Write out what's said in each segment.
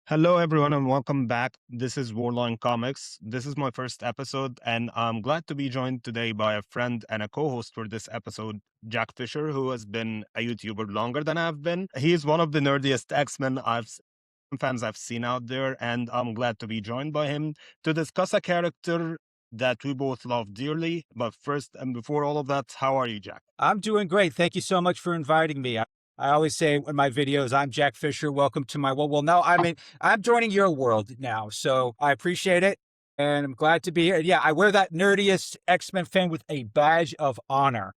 Hello, everyone, and welcome back. This is Warline Comics. This is my first episode, and I'm glad to be joined today by a friend and a co host for this episode, Jack Fisher, who has been a YouTuber longer than I've been. He's one of the nerdiest fans I've seen out there, and I'm glad to be joined by him to discuss a character that we both love dearly. But first and before all of that, how are you, Jack? I'm doing great. Thank you so much for inviting me. I always say in my videos, I'm Jack Fisher. Welcome to my world. Well, no, I mean, I'm joining your world now. So I appreciate it. And I'm glad to be here. Yeah, I wear that nerdiest X-Men fan with a badge of honor.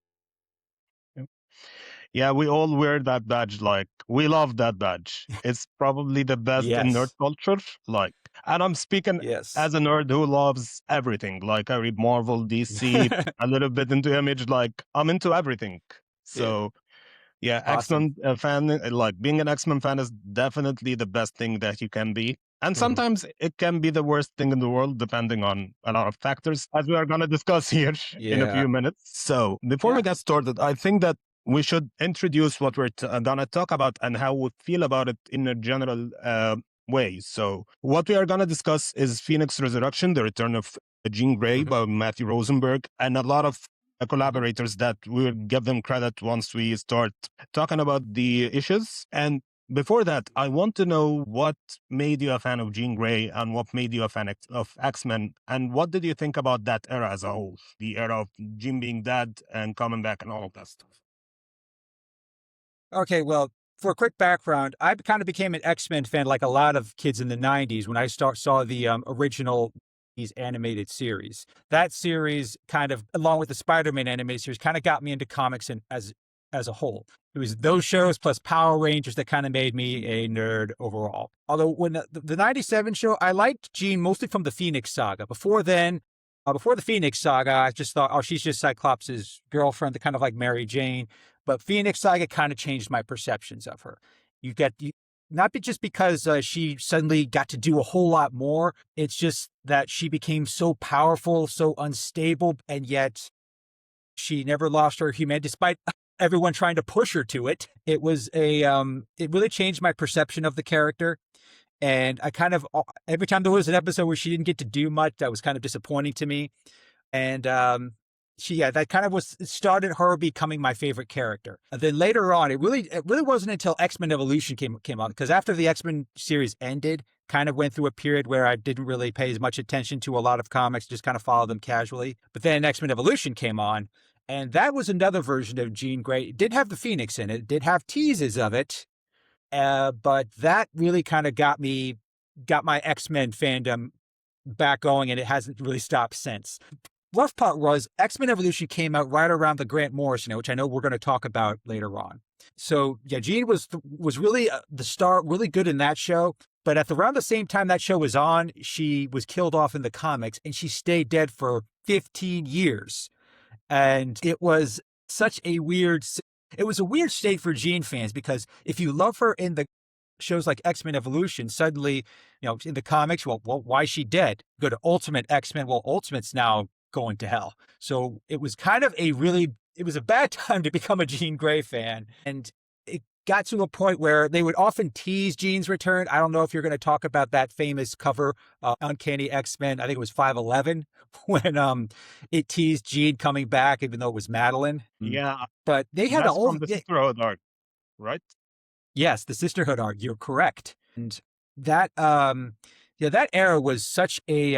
Yeah, we all wear that badge. Like, we love that badge. It's probably the best in nerd Yes. culture. Like, and I'm speaking Yes. as a nerd who loves everything. Like, I read Marvel, DC, a little bit into Image. Like, I'm into everything. Yeah. So, yeah, Awesome. X-Men fan, like being an X-Men fan is definitely the best thing that you can be. And Mhm. sometimes it can be the worst thing in the world, depending on a lot of factors, as we are going to discuss here in a Yeah. few minutes. So, before we Yeah. get started, I think that we should introduce what we're going to talk about and how we feel about it in a general way. So, what we are going to discuss is Phoenix Resurrection, the return of Jean Grey Hmm. by Matthew Rosenberg, and a lot of Hmm. collaborators that we'll give them credit once we start talking about the issues. And before that, I want to know what made you a fan of Jean Grey and what made you a fan of X-Men, and what did you think about that era as a whole, the era of Jean being dead and coming back and all of that stuff. Okay, well, for a quick background, I kind of became an X-Men fan like a lot of kids in the 90s when I saw the original these animated series. That series kind of, along with the Spider-Man animated series, kind of got me into comics and as a whole. It was those shows plus Power Rangers that kind of made me a nerd overall. Although when the 97 show, I liked Jean mostly from the Phoenix Saga. Before the Phoenix Saga, I just thought, oh, she's just Cyclops' girlfriend, the kind of like Mary Jane. But Phoenix Saga kind of changed my perceptions of her. Not just because she suddenly got to do a whole lot more. It's just that she became so powerful, so unstable, and yet she never lost her humanity, despite everyone trying to push her to it. It really changed my perception of the character. And I kind of, every time there was an episode where she didn't get to do much, that was kind of disappointing to me. And that kind of it started her becoming my favorite character. And then later on, it really wasn't until X-Men Evolution came on, because after the X-Men series ended, kind of went through a period where I didn't really pay as much attention to a lot of comics, just kind of followed them casually. But then X-Men Evolution came on, and that was another version of Jean Grey. It did have the Phoenix in it, it did have teases of it, but that really kind of got my X-Men fandom back going, and it hasn't really stopped since. Rough part was X-Men Evolution came out right around the Grant Morrison, which I know we're going to talk about later on. So yeah, Jean was really the star, really good in that show. But around the same time that show was on, she was killed off in the comics, and she stayed dead for 15 years. And it was a weird state for Jean fans, because if you love her in the shows like X-Men Evolution, suddenly, in the comics, well, why is she dead? Go to Ultimate X-Men. Well, Ultimate's now going to hell. So it was it was a bad time to become a Jean Grey fan. And it got to a point where they would often tease Jean's return. I don't know if you're going to talk about that famous cover, Uncanny X-Men. I think it was 511 when it teased Jean coming back, even though it was Madeline. Yeah, But they had a that's whole, from the yeah, Sisterhood arc, right? yes, the sisterhood arc. You're correct. And that yeah, that era was such it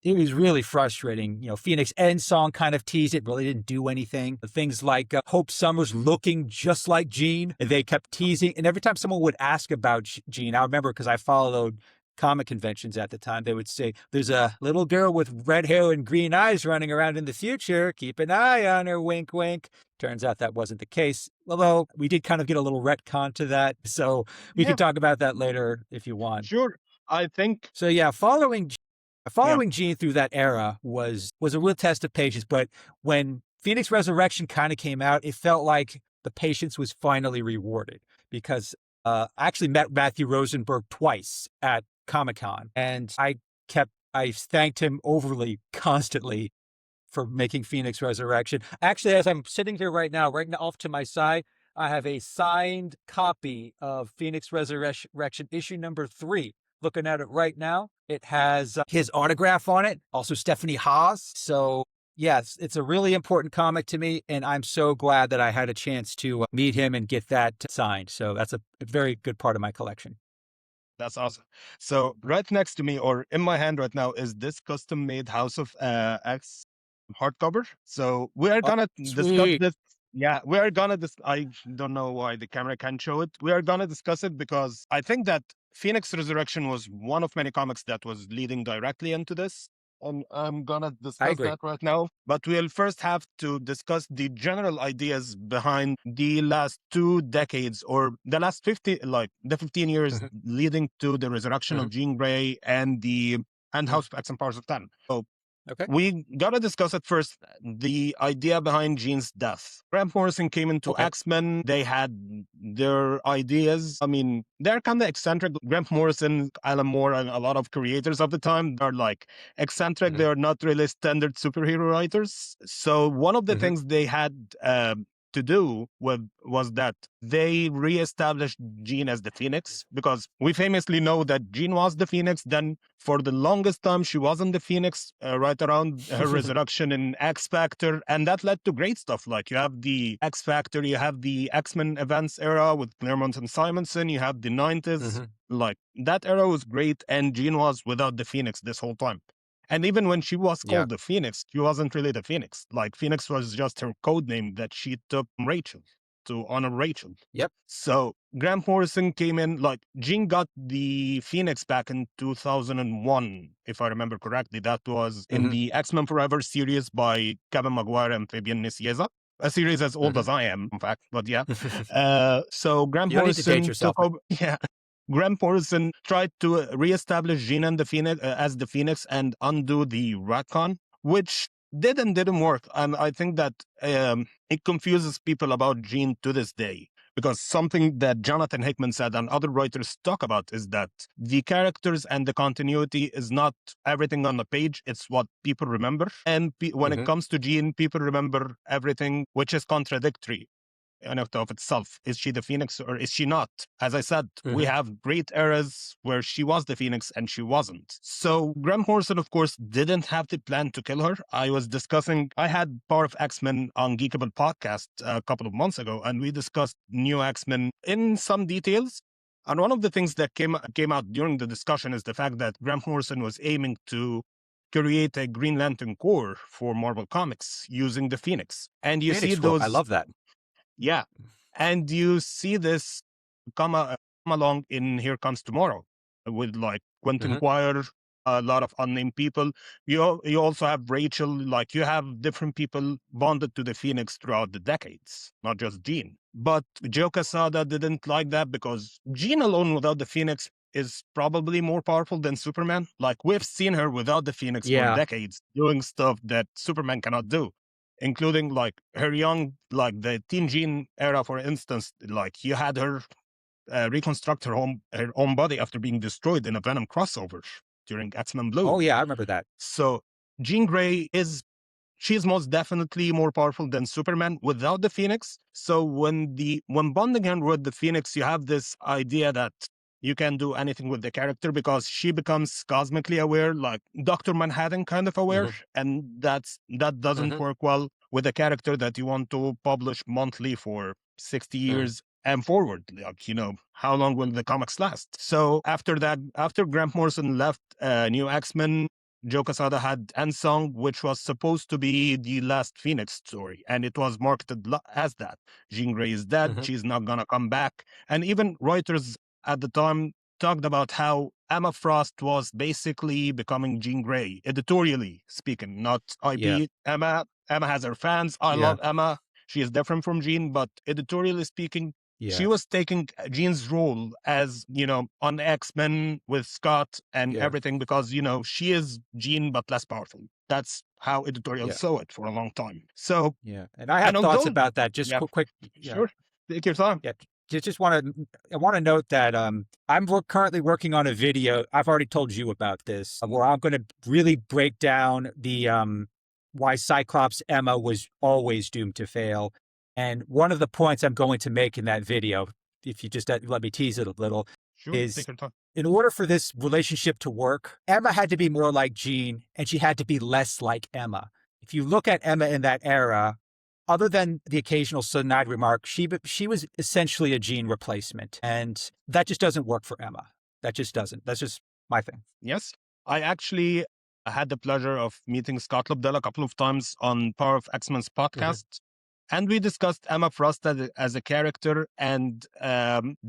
was really frustrating. Phoenix End song kind of teased it, really didn't do anything. Things like Hope Summers looking just like Jean, and they kept teasing. And every time someone would ask about Jean, I remember, because I followed comic conventions at the time, they would say, there's a little girl with red hair and green eyes running around in the future. Keep an eye on her, wink, wink. Turns out that wasn't the case, although we did kind of get a little retcon to that. So we Yeah, could talk about that later if you want. sure. I think, So yeah, yeah. following Gene through that era was a real test of patience. But when Phoenix Resurrection kind of came out, it felt like the patience was finally rewarded, because I actually met Matthew Rosenberg twice at Comic-Con, and I thanked him overly constantly for making Phoenix Resurrection. Actually, as I'm sitting here right now off to my side, I have a signed copy of Phoenix Resurrection issue number 3 looking at it right now. It has his autograph on it, also Stephanie Haas. So, yes, it's a really important comic to me, and I'm so glad that I had a chance to meet him and get that signed. So, that's a very good part of my collection. That's awesome. So right next to me, or in my hand right now, is this custom-made House of X hardcover. So we are Oh, gonna discuss sweet. this. Yeah, we are gonna I don't know why the camera can't show it. We are gonna discuss it because I think that Phoenix Resurrection was one of many comics that was leading directly into this. And I'm gonna I discuss agree. that right now. But we'll first have to discuss the general ideas behind the last 2 decades or the last 50, like the 15 years Hmm. leading to the resurrection of Hmm. Jean Grey and the and Hmm. House of X and Powers of Ten. So Okay. we gotta discuss at first the idea behind Jean's death. Grant Morrison came into Okay. X-Men. They had their ideas. I mean, they're kind of eccentric. Grant Morrison, Alan Moore, and a lot of creators of the time are like eccentric. Hmm. They're not really standard superhero writers. So one of the Hmm. things they had to do with was that they reestablished Jean as the Phoenix because we famously know that Jean was the Phoenix. Then for the longest time she wasn't the Phoenix, right around her resurrection in X Factor, and that led to great stuff. Like you have the X Factor, you have the X-Men events era with Claremont and Simonson, you have the 90s. Hmm. Like that era was great, and Jean was without the Phoenix this whole time. And even when she was Yeah. called the Phoenix, she wasn't really the Phoenix. Like Phoenix was just her code name that she took from Rachel to honor Rachel. Yep. So Grant Morrison came in, like Jean got the Phoenix back in 2001, if I remember correctly. That was in Hmm. the X-Men Forever series by Kevin Maguire and Fabian Nicieza. A series as old Hmm. as I am, in fact, but yeah. So Grant You don't need to date Morrison yourself. took over. Yeah, Grant Morrison tried to reestablish Jean and the Phoenix as the Phoenix and undo the retcon, which didn't work. And I think that it confuses people about Jean to this day. Because something that Jonathan Hickman said and other writers talk about is that the characters and the continuity is not everything on the page, it's what people remember. And when it Hmm. comes to Jean, people remember everything which is contradictory in and of itself. Is she the Phoenix or is she not? As I said, we Hmm. have great eras where she was the Phoenix and she wasn't. So Graham Morrison, of course, didn't have the plan to kill her. I had Power of X-Men on Geekable podcast a couple of months ago, and we discussed new X-Men in some details. And one of the things that came out during the discussion is the fact that Graham Morrison was aiming to create a Green Lantern Corps for Marvel Comics using the Phoenix. And you see Phoenix Corps. I those, love that. yeah, and you see this come along in Here Comes Tomorrow with like Quentin Hmm. Quire, a lot of unnamed people. You also have Rachel. Like you have different people bonded to the Phoenix throughout the decades, not just Jean. But Joe Quesada didn't like that because Jean alone without the Phoenix is probably more powerful than Superman. Like we've seen her without the Phoenix for Yeah. decades doing stuff that Superman cannot do, including like her young, like the Teen Jean era, for instance. Like you had her reconstruct her own body after being destroyed in a Venom crossover during X-Men Blue. Oh, yeah. I remember that. So Jean Grey is she's most definitely more powerful than Superman without the Phoenix. So when bonding her with the Phoenix, you have this idea that you can do anything with the character because she becomes cosmically aware, like Dr. Manhattan kind of aware, Hmm. and that doesn't Hmm. work well with a character that you want to publish monthly for 60 Hmm. years and forward. Like, how long will the comics last? So after that, after Grant Morrison left New X-Men, Joe Quesada had Ensong, which was supposed to be the last Phoenix story, and it was marketed as that. Jean Grey is dead, Hmm. she's not gonna come back. And even writers at the time talked about how Emma Frost was basically becoming Jean Grey, editorially speaking, not Yeah. IP. Emma has her fans. I Yeah. love Emma. She is different from Jean, but editorially speaking, she Yeah. was taking Jean's role as, on X-Men with Scott and Yeah. everything because, she is Jean but less powerful. That's how editorial Yeah. saw it for a long time. So, Yeah. And I have and thoughts although, about that. Just yeah, quick. Yeah. sure, take your time. Yeah. Just want to. I want to note that I'm currently working on a video. I've already told you about this, where I'm going to really break down the why Cyclops Emma was always doomed to fail. And one of the points I'm going to make in that video, if you just let me tease it a little, Sure, take is your time. in order for this relationship to work, Emma had to be more like Jean and she had to be less like Emma. If you look at Emma in that era, other than the occasional sudden-eyed remark, she was essentially a Jean replacement, and that just doesn't work for Emma. That just doesn't. That's just my thing. Yes, I actually had the pleasure of meeting Scott Lobdell a couple of times on Power of X-Men's Mm-hmm. podcast. And we discussed Emma Frost as a character and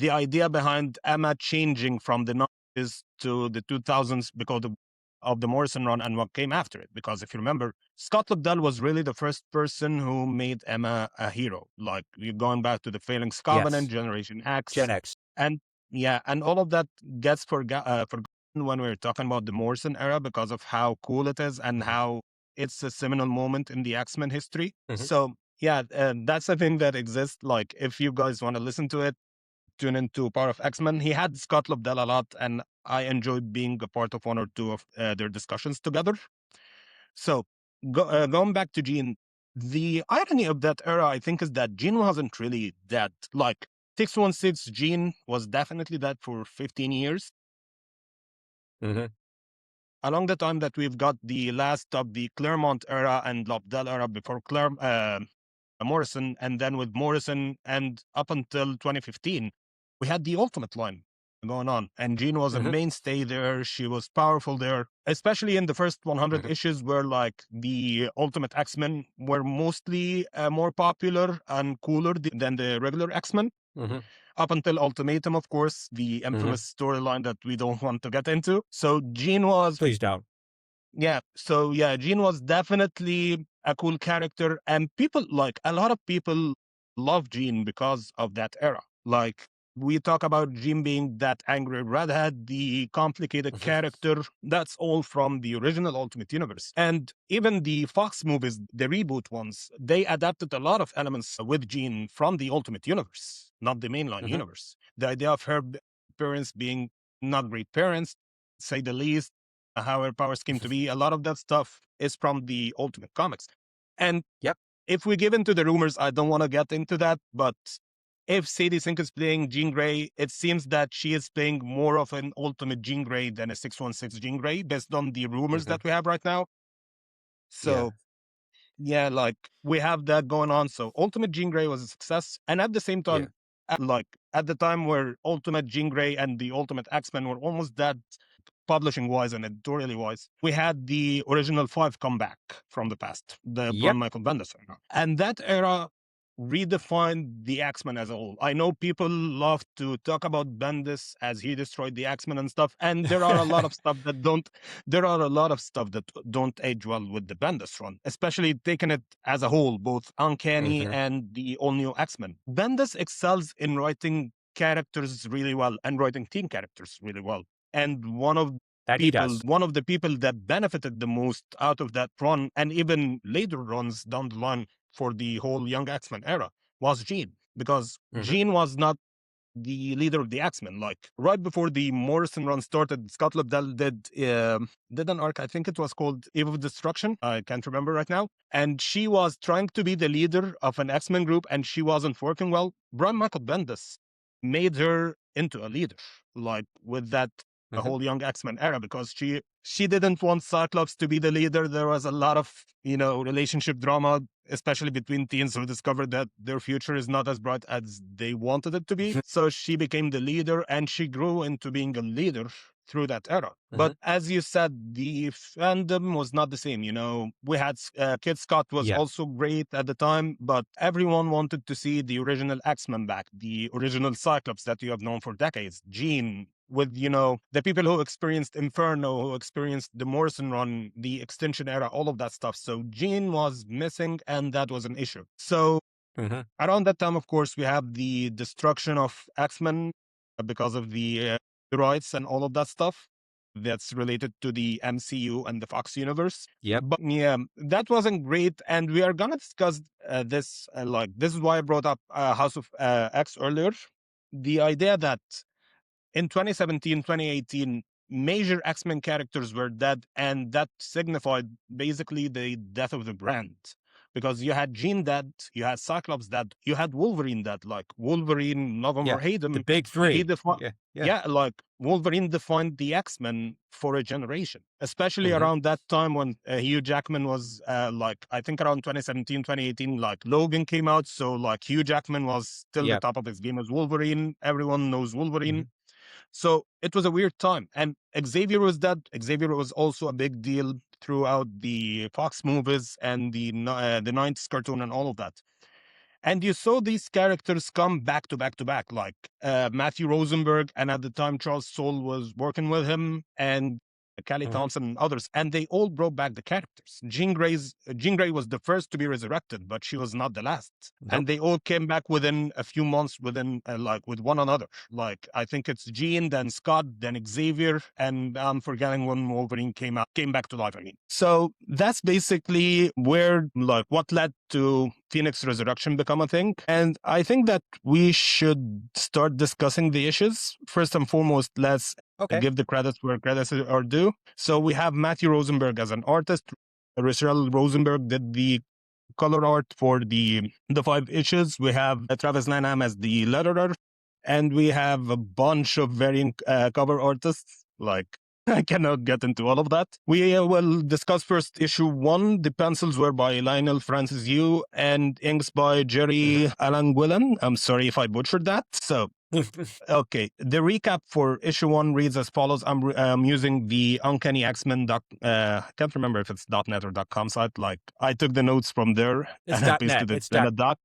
the idea behind Emma changing from the 90s to the 2000s because of the Morrison run and what came after it. Because if you remember, Scott Lobdell was really the first person who made Emma a hero. Like you're going back to the Phalanx Covenant, Yes, Generation X, Gen X. and yeah, and all of that gets forgotten when we're talking about the Morrison era because of how cool it is and Mm-hmm. how it's a seminal moment in the X-Men history. Mm-hmm. So yeah, that's a thing that exists. Like if you guys want to listen to it, tune into Power of X-Men. He had Scott Lobdell a lot, and I enjoyed being a part of one or two of their discussions together. So going back to Jean, the irony of that era, I think, is that Jean wasn't really dead. Like 616 Jean was definitely dead for 15 years. Mm-hmm. Along the time that we've got the last of the Claremont era and Lobdell era before Morrison, and then with Morrison and up until 2015, we had the Ultimate line going on. And Jean was a Mm-hmm. mainstay there. She was powerful there, especially in the first 100 Mm-hmm. issues where like the Ultimate X-Men were mostly more popular and cooler than the regular X-Men. Mm-hmm. Up until Ultimatum, of course, the Mm-hmm. infamous storyline that we don't want to get into. So Jean was Please don't. yeah. So yeah, Jean was definitely a cool character, and people like a lot of people love Jean because of that era. Like we talk about Jean being that angry redhead, the complicated Mm-hmm. character. That's all from the original Ultimate Universe, and even the Fox movies, the reboot ones, they adapted a lot of elements with Jean from the Ultimate Universe, not the mainline Mm-hmm. universe. The idea of her parents being not great parents, say the least, how her powers came to be. A lot of that stuff is from the Ultimate Comics. And Yep. if we give into the rumors, I don't want to get into that, but if Sadie Sink is playing Jean Grey, it seems that she is playing more of an Ultimate Jean Grey than a 616 Jean Grey, based on the rumors Mm-hmm. that we have right now. Yeah. So yeah, like we have that going on. So Ultimate Jean Grey was a success. And at the same Yeah. time, like at the time where Ultimate Jean Grey and the Ultimate X-Men were almost dead, publishing wise and editorially wise, we had the original five come back from the past, the Yep. Brian Michael Bendis era. And that era redefined the X-Men as a whole. I know people love to talk about Bendis as he destroyed the X-Men and stuff, and there are a lot of stuff that don't age well with the Bendis run, especially taking it as a whole, both Uncanny Mm-hmm. and the all new X-Men. Bendis excels in writing characters really well and writing teen characters really well. And That he does. one of the people that benefited the most out of that run, and even later runs down the line for the whole Young X-Men era, was Jean. Because Mm-hmm. Jean was not the leader of the X-Men. Like right before the Morrison run started, Scott Lobdell did an arc. I think it was called Eve of Destruction. I can't remember right now. And she was trying to be the leader of an X-Men group, and she wasn't working well. Brian Michael Bendis made her into a leader, like with that a Mm-hmm. whole Young X-Men era, because she didn't want Cyclops to be the leader. There was a lot of relationship drama, especially between teens who discovered that their future is not as bright as they wanted it to be. So she became the leader, and she grew into being a leader through that era. Mm-hmm. But as you said, the fandom was not the same. We had Kid Scott was Yeah. also great at the time, but everyone wanted to see the original X-Men back, the original Cyclops that you have known for decades, Jean, with the people who experienced Inferno, who experienced the Morrison run, the extension era, all of that stuff. So Jean was missing, and that was an issue. So Mm-hmm. around that time, of course, we have the destruction of X-Men because of the rights and all of that stuff that's related to the MCU and the Fox universe. Yep. But yeah, that wasn't great, and we are gonna discuss this. Like this is why I brought up House of X earlier. The idea that in 2017, 2018, major X-Men characters were dead, and that signified basically the death of the brand. because you had Jean dead, you had Cyclops dead, you had Wolverine dead. Like Wolverine, love him or Yeah. hate The him, big he three. defined. Yeah. Yeah. Yeah, like Wolverine defined the X-Men for a generation, especially Hmm. around that time when Hugh Jackman was like, I think around 2017, 2018, like Logan came out. So like Hugh Jackman was still the Yeah. top of his game as Wolverine. Everyone knows Wolverine. Hmm. So it was a weird time. And Xavier was dead. Xavier was also a big deal throughout the Fox movies and the 90s cartoon and all of that. And you saw these characters come back to back to back, like Matthew Rosenberg, and at the time Charles Soule was working with him, and Kelly Hmm. Thompson and others, and they all brought back the characters. Jean Grey was the first to be resurrected, but she was not the last. Nope. And they all came back within a few months, within like with one another. Like I think it's Jean, then Scott, then Xavier, and I'm forgetting when Wolverine came back to life again. So that's basically where like what led to Phoenix Resurrection become a thing. And I think that we should start discussing the issues. First and foremost, let's Okay. give the credits where credits are due. So we have Matthew Rosenberg as an artist. Rachel Rosenberg did the color art for the 5 issues. We have Travis Lanham as the letterer, and we have a bunch of varying cover artists. Like I cannot get into all of that. We will discuss first issue 1. The pencils were by Lionel Francis Yu and inks by Hmm. Jerry Alanguillen. I'm sorry if I butchered that. So okay, the recap for issue 1 reads as follows. I'm using the Uncanny X-Men I can't remember if it's .net or .com site. Like I took the notes from there It's and I .net. pasted it It's in a dot.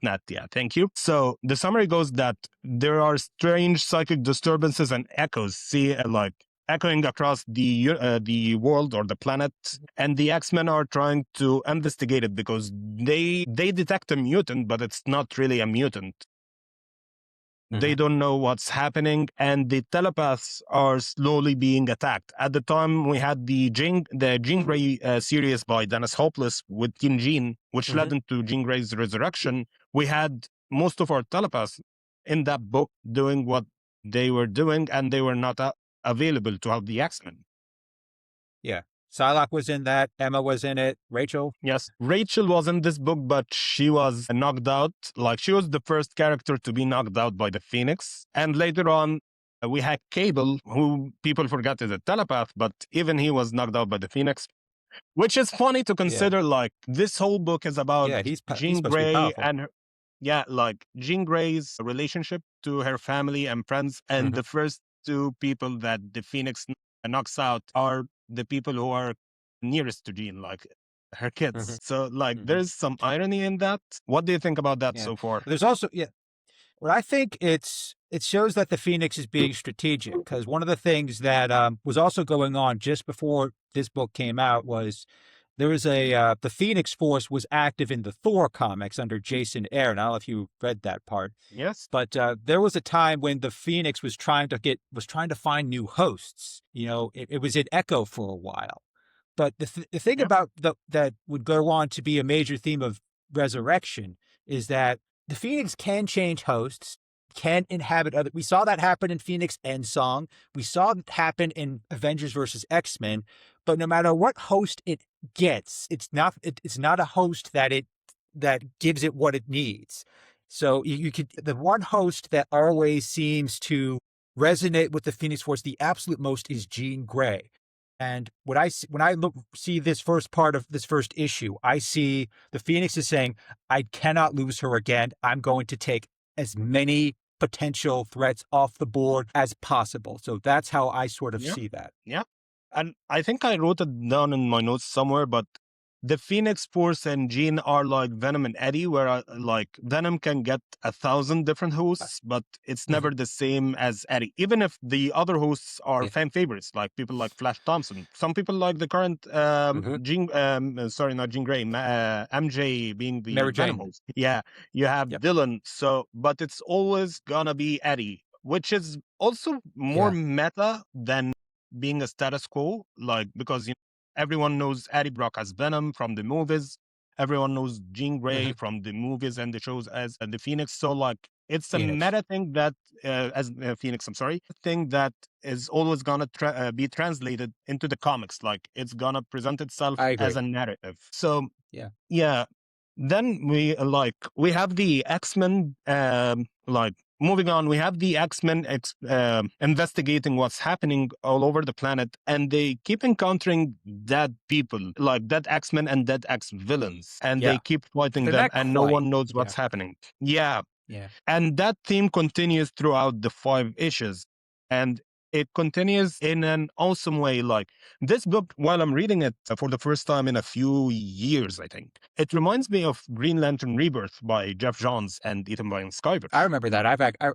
.net. Yeah, thank you. So the summary goes that there are strange psychic disturbances and echoes, like echoing across the world or the planet, and the X-Men are trying to investigate it because they detect a mutant, but it's not really a mutant. They Hmm. don't know what's happening, and the telepaths are slowly being attacked. At the time, we had the Jean Grey series by Dennis Hopeless with Teen Jean, which Hmm. led into Jean Grey's resurrection. We had most of our telepaths in that book doing what they were doing, and they were not available to help the X-Men. Yeah. Psylocke was in that. Emma was in it. Rachel. Yes, Rachel was in this book, but she was knocked out. Like she was the first character to be knocked out by the Phoenix. And later on, we had Cable, who people forget is a telepath, but even he was knocked out by the Phoenix, which is funny to Yeah. consider. Like this whole book is about Yeah. He's Jean supposed to be Grey powerful. and her, yeah, like Jean Grey's relationship to her family and friends. And Hmm. the first 2 people that the Phoenix knocks out are the people who are nearest to Jean, like her Hmm. kids. So, like, Hmm. there's some irony in that. What do you think about that Yeah. so far? There's also, yeah. Well, I think it shows that the Phoenix is being strategic, because one of the things that was also going on just before this book came out was there was the Phoenix Force was active in the Thor comics under Jason Aaron. I don't know if you read that part, Yes. but there was a time when the Phoenix was trying to find new hosts. It was in Echo for a while. But the thing Yeah. about that would go on to be a major theme of Resurrection is that the Phoenix can change hosts, can inhabit other. We saw that happen in Phoenix Endsong. We saw it happen in Avengers versus X-Men. But no matter what host it gets, it's not a host that gives it what it needs. So you could the one host that always seems to resonate with the Phoenix Force the absolute most is Jean Grey. And when I see this first part of this first issue, I see the Phoenix is saying, "I cannot lose her again. I'm going to take as many potential threats off the board as possible." So that's how I sort of Yeah. see that. Yeah. And I think I wrote it down in my notes somewhere, but the Phoenix Force and Jean are like Venom and Eddie, where like Venom can get 1,000 different hosts, but it's Mhm. never the same as Eddie. Even if the other hosts are Yeah. fan favorites, like people like Flash Thompson. Some people like the current Mhm. Jean, sorry, not Jean Grey, MJ being the Mary Venom Jane. host. Yeah, you have Yep. Dylan. So, but it's always gonna be Eddie, which is also more Yeah. meta than being a status quo, like because everyone knows Eddie Brock as Venom from the movies. Everyone knows Jean Grey Mhm. from the movies and the shows as the Phoenix. So like it's a Phoenix. meta thing that as Phoenix, I'm sorry, thing that is always gonna be translated into the comics. Like it's gonna present itself I as agree. a narrative. So Yeah. yeah. then we have the X-Men, like moving on, we have the X-Men investigating what's happening all over the planet, and they keep encountering dead people, like dead X-Men and dead X-villains, and they Yeah. keep fighting They're them, not and no quite. one knows Yeah. what's happening. Yeah, Yeah. and that theme continues throughout the 5 issues. And it continues in an awesome way. Like this book, while I'm reading it for the first time in a few years, I think, it reminds me of Green Lantern Rebirth by Jeff Johns and Ethan Van I Sciver. remember that.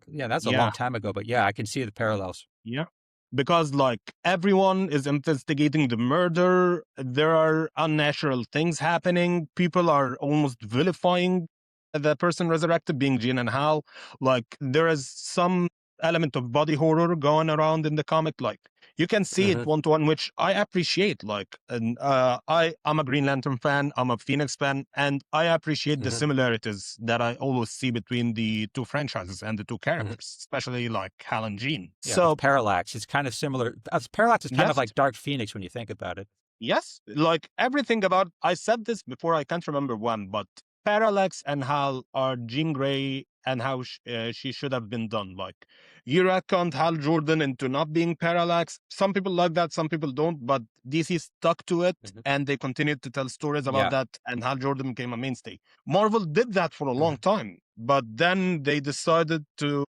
Yeah, that's a Yeah, long time ago, but yeah, I can see the parallels. yeah. Because like everyone is investigating the murder, there are unnatural things happening. People are almost vilifying the person resurrected, being Jean and Hal. Like there is some element of body horror going around in the comic. Like you can see it Hmm. one to one, which I appreciate. Like, and I'm a Green Lantern fan, I'm a Phoenix fan, and I appreciate the Hmm. similarities that I always see between the two franchises and the two Hmm. characters, especially like Hal and Jean. Yeah, it's So Parallax. It's kind of similar. Parallax is kind of yes, like Dark Phoenix when you think about it. yes, like everything about, I said this before, I can't remember when, but Parallax and Hal are Jean Grey and how she should have been done. Like you retconned Hal Jordan into not being Parallax. Some people like that, some people don't, but DC stuck to it Hmm. and they continued to tell stories about Yeah. that, and Hal Jordan became a mainstay. Marvel did that for a long Hmm. time, but then they decided to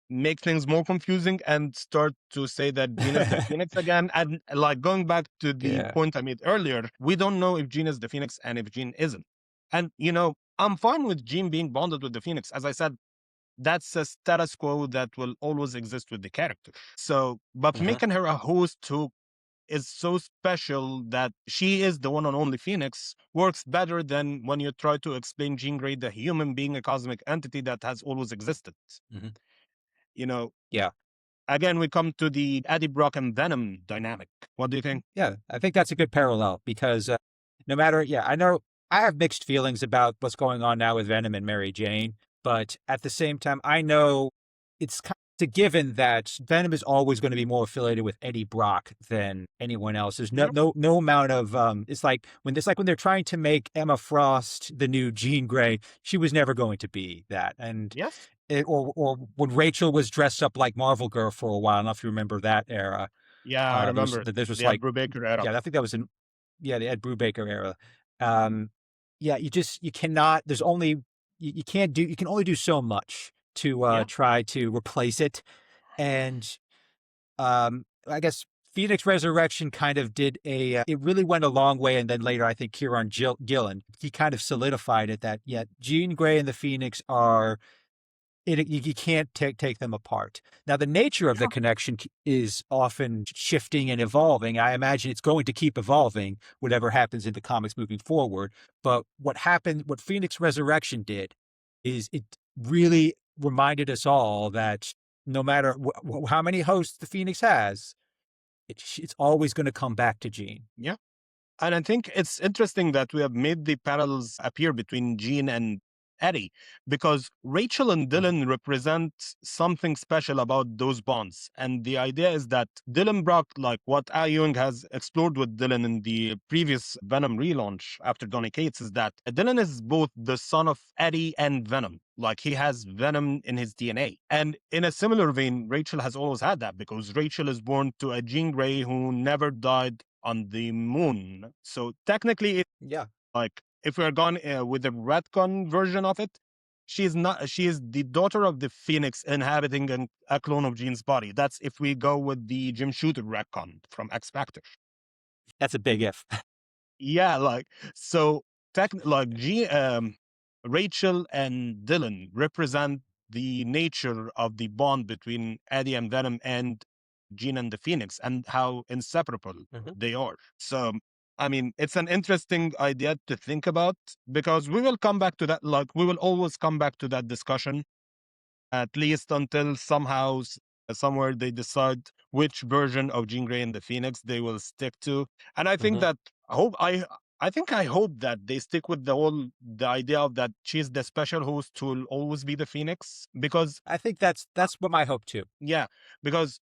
make things more confusing and start to say that Jean is the Phoenix again. And like going back to the Yeah. point I made earlier, we don't know if Jean is the Phoenix and if Jean isn't. And I'm fine with Jean being bonded with the Phoenix. As I said, that's a status quo that will always exist with the character. So, but Hmm. making her a host who is so special that she is the one and only Phoenix works better than when you try to explain Jean Grey, the human being, a cosmic entity that has always existed. Hmm. You know, Yeah. again, we come to the Eddie Brock and Venom dynamic. What do you think? Yeah, I think that's a good parallel because no matter, yeah, I know I have mixed feelings about what's going on now with Venom and Mary Jane, but at the same time, I know it's kind of a given that Venom is always going to be more affiliated with Eddie Brock than anyone else. There's Yeah. no amount of it's like when they're trying to make Emma Frost the new Jean Grey, she was never going to be that, and Yes. or when Rachel was dressed up like Marvel Girl for a while. I don't know if you remember that era. Yeah, I remember it. This was The Ed like, Brubaker era. yeah, I think that was in, yeah, the Ed Brubaker era. Um, yeah, you cannot. There's only you can't do. You can only do so much to Yeah. try to replace it. And I guess Phoenix Resurrection kind of did a. It really went a long way, and then later I think Kieran Gillen he kind of solidified it that yeah, Jean Grey and the Phoenix are you can't take them apart. Now, the nature of the Yeah. connection is often shifting and evolving. I imagine it's going to keep evolving, whatever happens in the comics moving forward. But what Phoenix Resurrection did, is it really reminded us all that no matter how many hosts the Phoenix has, it's always going to come back to Jean. Yeah. And I think it's interesting that we have made the parallels appear between Jean and Eddie, because Rachel and Mhm. Dylan represent something special about those bonds. And the idea is that Dylan Brock, like what Al Ewing has explored with Dylan in the previous Venom relaunch after Donny Cates, is that Dylan is both the son of Eddie and Venom. Like he has Venom in his DNA. And in a similar vein, Rachel has always had that because Rachel is born to a Jean Grey who never died on the moon. So technically, it's Yeah. like if we're gone with the retcon version of it, she's not. She is the daughter of the Phoenix inhabiting a clone of Jean's body. That's if we go with the Jim Shooter retcon from X Factor. That's a big if. Yeah, like so. Like Rachel and Dylan represent the nature of the bond between Eddie and Venom and Jean and the Phoenix and how inseparable Mhm. they are. So, I mean, it's an interesting idea to think about because we will come back to that. Like, we will always come back to that discussion, at least until somehow, somewhere they decide which version of Jean Grey and the Phoenix they will stick to. And I think Mhm. that I hope I hope that they stick with the idea of that she's the special host who will always be the Phoenix because I think that's what my hope too. yeah, because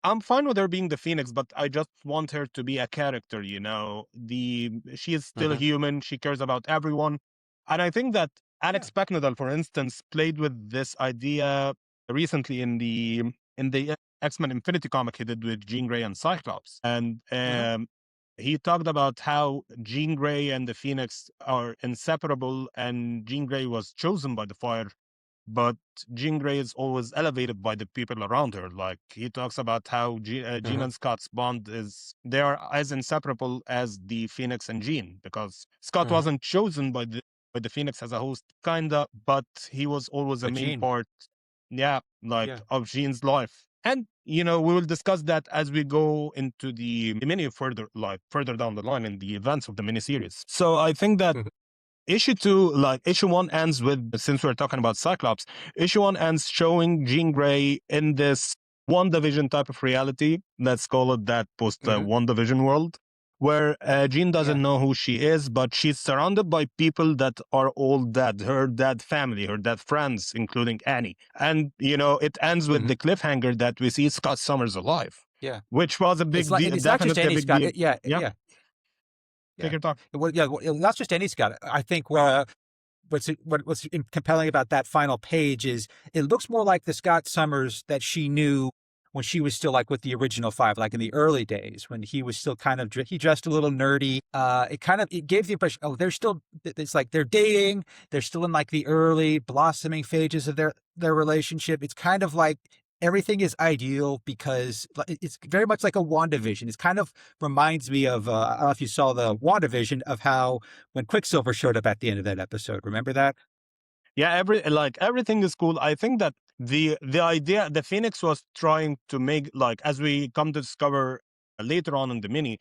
I'm fine with her being the Phoenix, but I just want her to be a character. She is still Mhm. human. She cares about everyone. And I think that Yeah. Alex Becknadel, for instance, played with this idea recently in the X-Men Infinity comic he did with Jean Grey and Cyclops. And Hmm. he talked about how Jean Grey and the Phoenix are inseparable, and Jean Grey was chosen by the Fire, but Jean Grey is always elevated by the people around her. Like he talks about how Jean Hmm. and Scott's bond is they are as inseparable as the Phoenix and Jean, because Scott Hmm. wasn't chosen by the Phoenix as a host, kinda, but he was always a But main Jean, part, yeah, like yeah. of Jean's life. And we will discuss that as we go into the mini further, like further down the line in the events of the miniseries. So I think that Mhm. issue two, like issue one ends with, since we're talking about Cyclops, issue one ends showing Jean Grey in this one division type of reality. Let's call it that, post Hmm. one division world, where Jean Yeah. doesn't know who she is, but she's surrounded by people that are all dead. Her dead family, her dead friends, including Annie. And, it ends with Hmm. the cliffhanger that we see Scott Summers alive, Yeah. which was a It's big like, deal, and it's not just definitely a any big Scott. deal. Yeah. Yeah, Yeah. take Yeah. your time. Well, yeah. Well, not just any Scott. I think what's compelling about that final page is it looks more like the Scott Summers that she knew when she was still like with the original five, like in the early days when he was still kind of he dressed a little nerdy. It gave the impression, oh, they're still, it's like they're dating, they're still in like the early blossoming phases of their relationship. It's kind of like everything is ideal because it's very much like a WandaVision. It's kind of reminds me of I don't know if you saw the WandaVision of how when Quicksilver showed up at the end of that episode. Remember that? Yeah, everything is cool. I think that the idea the Phoenix was trying to make, like, as we come to discover later on in the mini,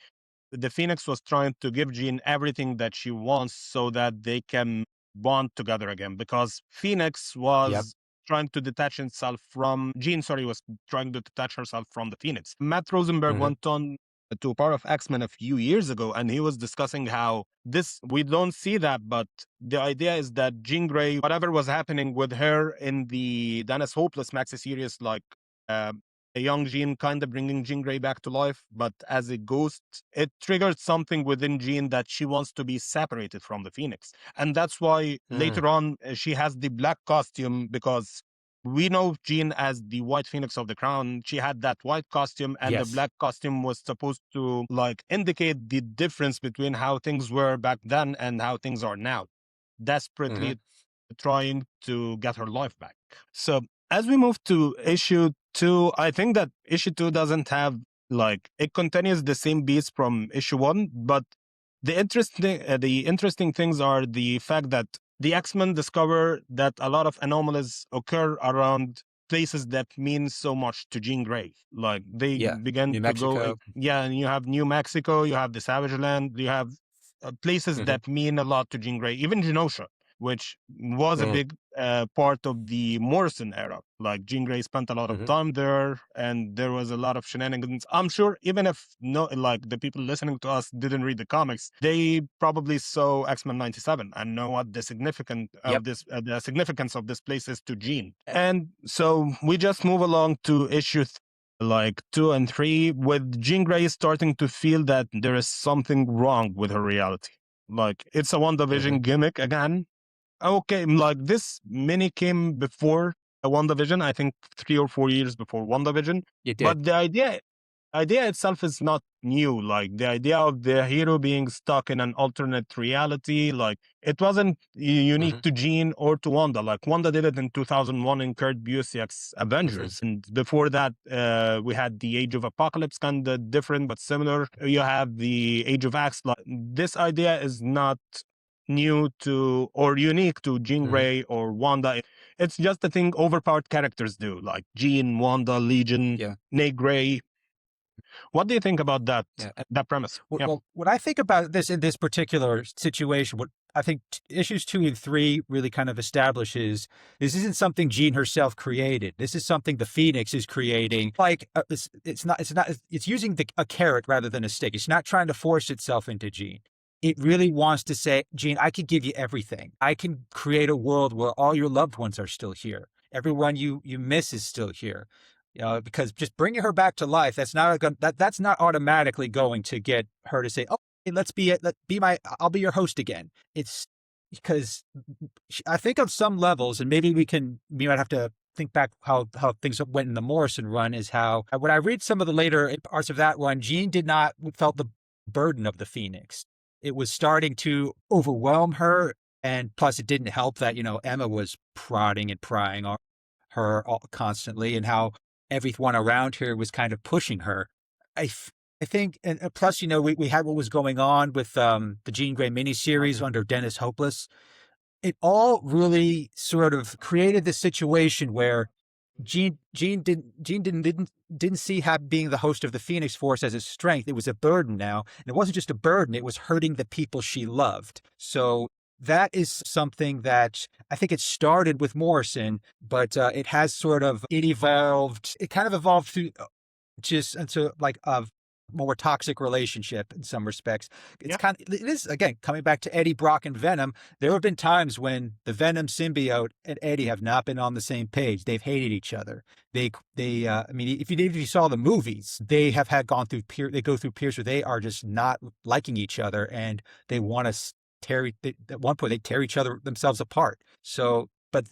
the Phoenix was trying to give Jean everything that she wants so that they can bond together again. Because Phoenix Yep. was trying to detach himself from Jean, sorry, was trying to detach herself from the Phoenix. Matt Rosenberg Hmm. went on to Power of X-Men a few years ago, and he was discussing how this we don't see that, but the idea is that Jean Grey, whatever was happening with her in the Dennis Hopeless maxi series, like um, a young Jean kind of bringing Jean Grey back to life, but as a ghost, it triggered something within Jean that she wants to be separated from the Phoenix. And that's why Mm. later on she has the black costume, because we know Jean as the White Phoenix of the Crown. She had that white costume, and the Yes. black costume was supposed to like indicate the difference between how things were back then and how things are now, Hmm. desperately trying to get her life back. So as we move to issue two, I think that issue two doesn't have, like, it continues the same beats from issue one, but the interesting things are the fact that the X-Men discover that a lot of anomalies occur around places that mean so much to Jean Grey. Like they Yeah. begin New to go, Mexico. yeah, and you have New Mexico, you have the Savage Land, you have places Hmm. that mean a lot to Jean Grey, even Genosha, which was a Mm. big part of the Morrison era. Like Jean Grey spent a lot of Hmm. time there, and there was a lot of shenanigans. I'm sure even if no, like the people listening to us didn't read the comics, they probably saw X-Men '97 and know what Yep. the significance of this place is to Jean. And so we just move along to issue like two and three, with Jean Grey starting to feel that there is something wrong with her reality. Like it's a one Hmm. division gimmick again. Okay, like this mini came before a WandaVision, I think 3 or 4 years before WandaVision. It did. But the idea itself is not new. Like the idea of the hero being stuck in an alternate reality, like it wasn't unique Hmm. to Jean or to Wanda. Like Wanda did it in 2001 in Kurt Busiek's Hmm. Avengers, and before that, we had the Age of Apocalypse, kind of different but similar. You have the Age of Axe. Like this idea is not new to or unique to Jean Hmm. Grey or Wanda. It's just a thing overpowered characters do, like Jean, Wanda, Legion, Yeah. Nate Grey. What do you think about that Yeah. that premise? Yeah. Well, what I think about this in this particular situation, what I think issues 2 and 3 really kind of establishes, this isn't something Jean herself created. This is something the Phoenix is creating. Like it's using a carrot rather than a stick. It's not trying to force itself into Jean. It really wants to say, Jean, I can give you everything. I can create a world where all your loved ones are still here. Everyone you miss is still here. Because just bringing her back to life, that's not automatically going to get her to say, "Oh, hey, let's be it. Let be my. I'll be your host again." It's because I think on some levels, and maybe we might have to think back how things went in the Morrison run, is how when I read some of the later parts of that run, Jean did not felt the burden of the Phoenix. It was starting to overwhelm her, and plus it didn't help that Emma was prodding and prying on her constantly, and how everyone around her was kind of pushing her. I I think, and plus, we had what was going on with the Jean Grey miniseries under Dennis Hopeless. It all really sort of created this situation where Jean didn't see being the host of the Phoenix Force as a strength. It was a burden now, and it wasn't just a burden; it was hurting the people she loved. So that is something that I think it started with Morrison, but it has sort of it evolved. It kind of evolved through just into like a more toxic relationship in some respects. Yeah. It is again coming back to Eddie Brock and Venom. There have been times when the Venom symbiote and Eddie have not been on the same page. They've hated each other. I mean, if you saw the movies, they have had gone through they go through periods where they are just not liking each other, and they want to at one point they tear each other themselves apart. So but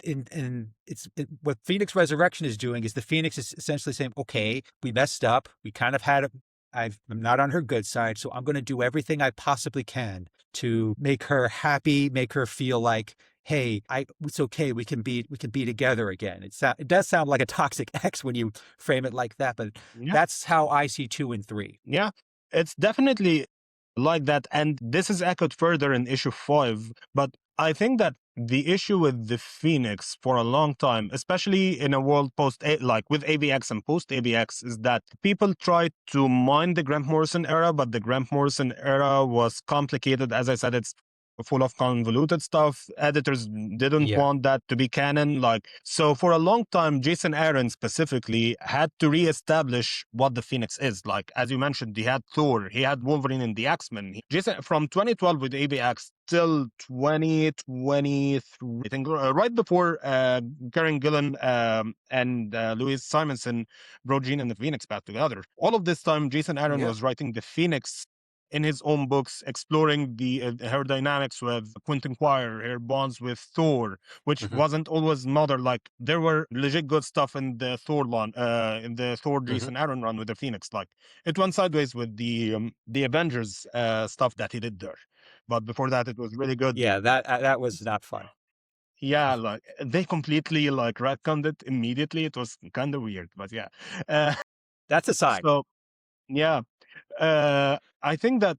what Phoenix Resurrection is doing is the Phoenix is essentially saying, okay, we messed up. We kind of had I'm not on her good side, so I'm going to do everything I possibly can to make her happy, make her feel like, hey, it's okay. We can be together again. It does sound like a toxic ex when you frame it like that, but Yeah. that's how I see 2 and 3. Yeah, it's definitely like that. And this is echoed further in issue 5. But I think that the issue with the Phoenix for a long time, especially in a world like with AVX and post AVX, is that people tried to mine the Grant Morrison era, but the Grant Morrison era was complicated. As I said, it's full of convoluted stuff. Editors didn't Yeah. want that to be canon. Like, so for a long time, Jason Aaron specifically had to reestablish what the Phoenix is. Like, as you mentioned, he had Thor, he had Wolverine in the X-Men. Jason from 2012 with AVX till 2023, I think, right before Karen Gillan and Louise Simonson brought Jean and the Phoenix back together. All of this time, Jason Aaron Yeah. was writing the Phoenix in his own books, exploring the her dynamics with Quentin Quire, her bonds with Thor, which Hmm. wasn't always mother. Like, there were legit good stuff in the in the Thor Hmm. Jason Aaron run with the Phoenix. Like, it went sideways with the Avengers stuff that he did there, but before that, it was really good. Yeah. That was not fun. Yeah, like they completely like retconned it immediately. It was kind of weird, but yeah. Uh, That's a sign. so yeah, I think that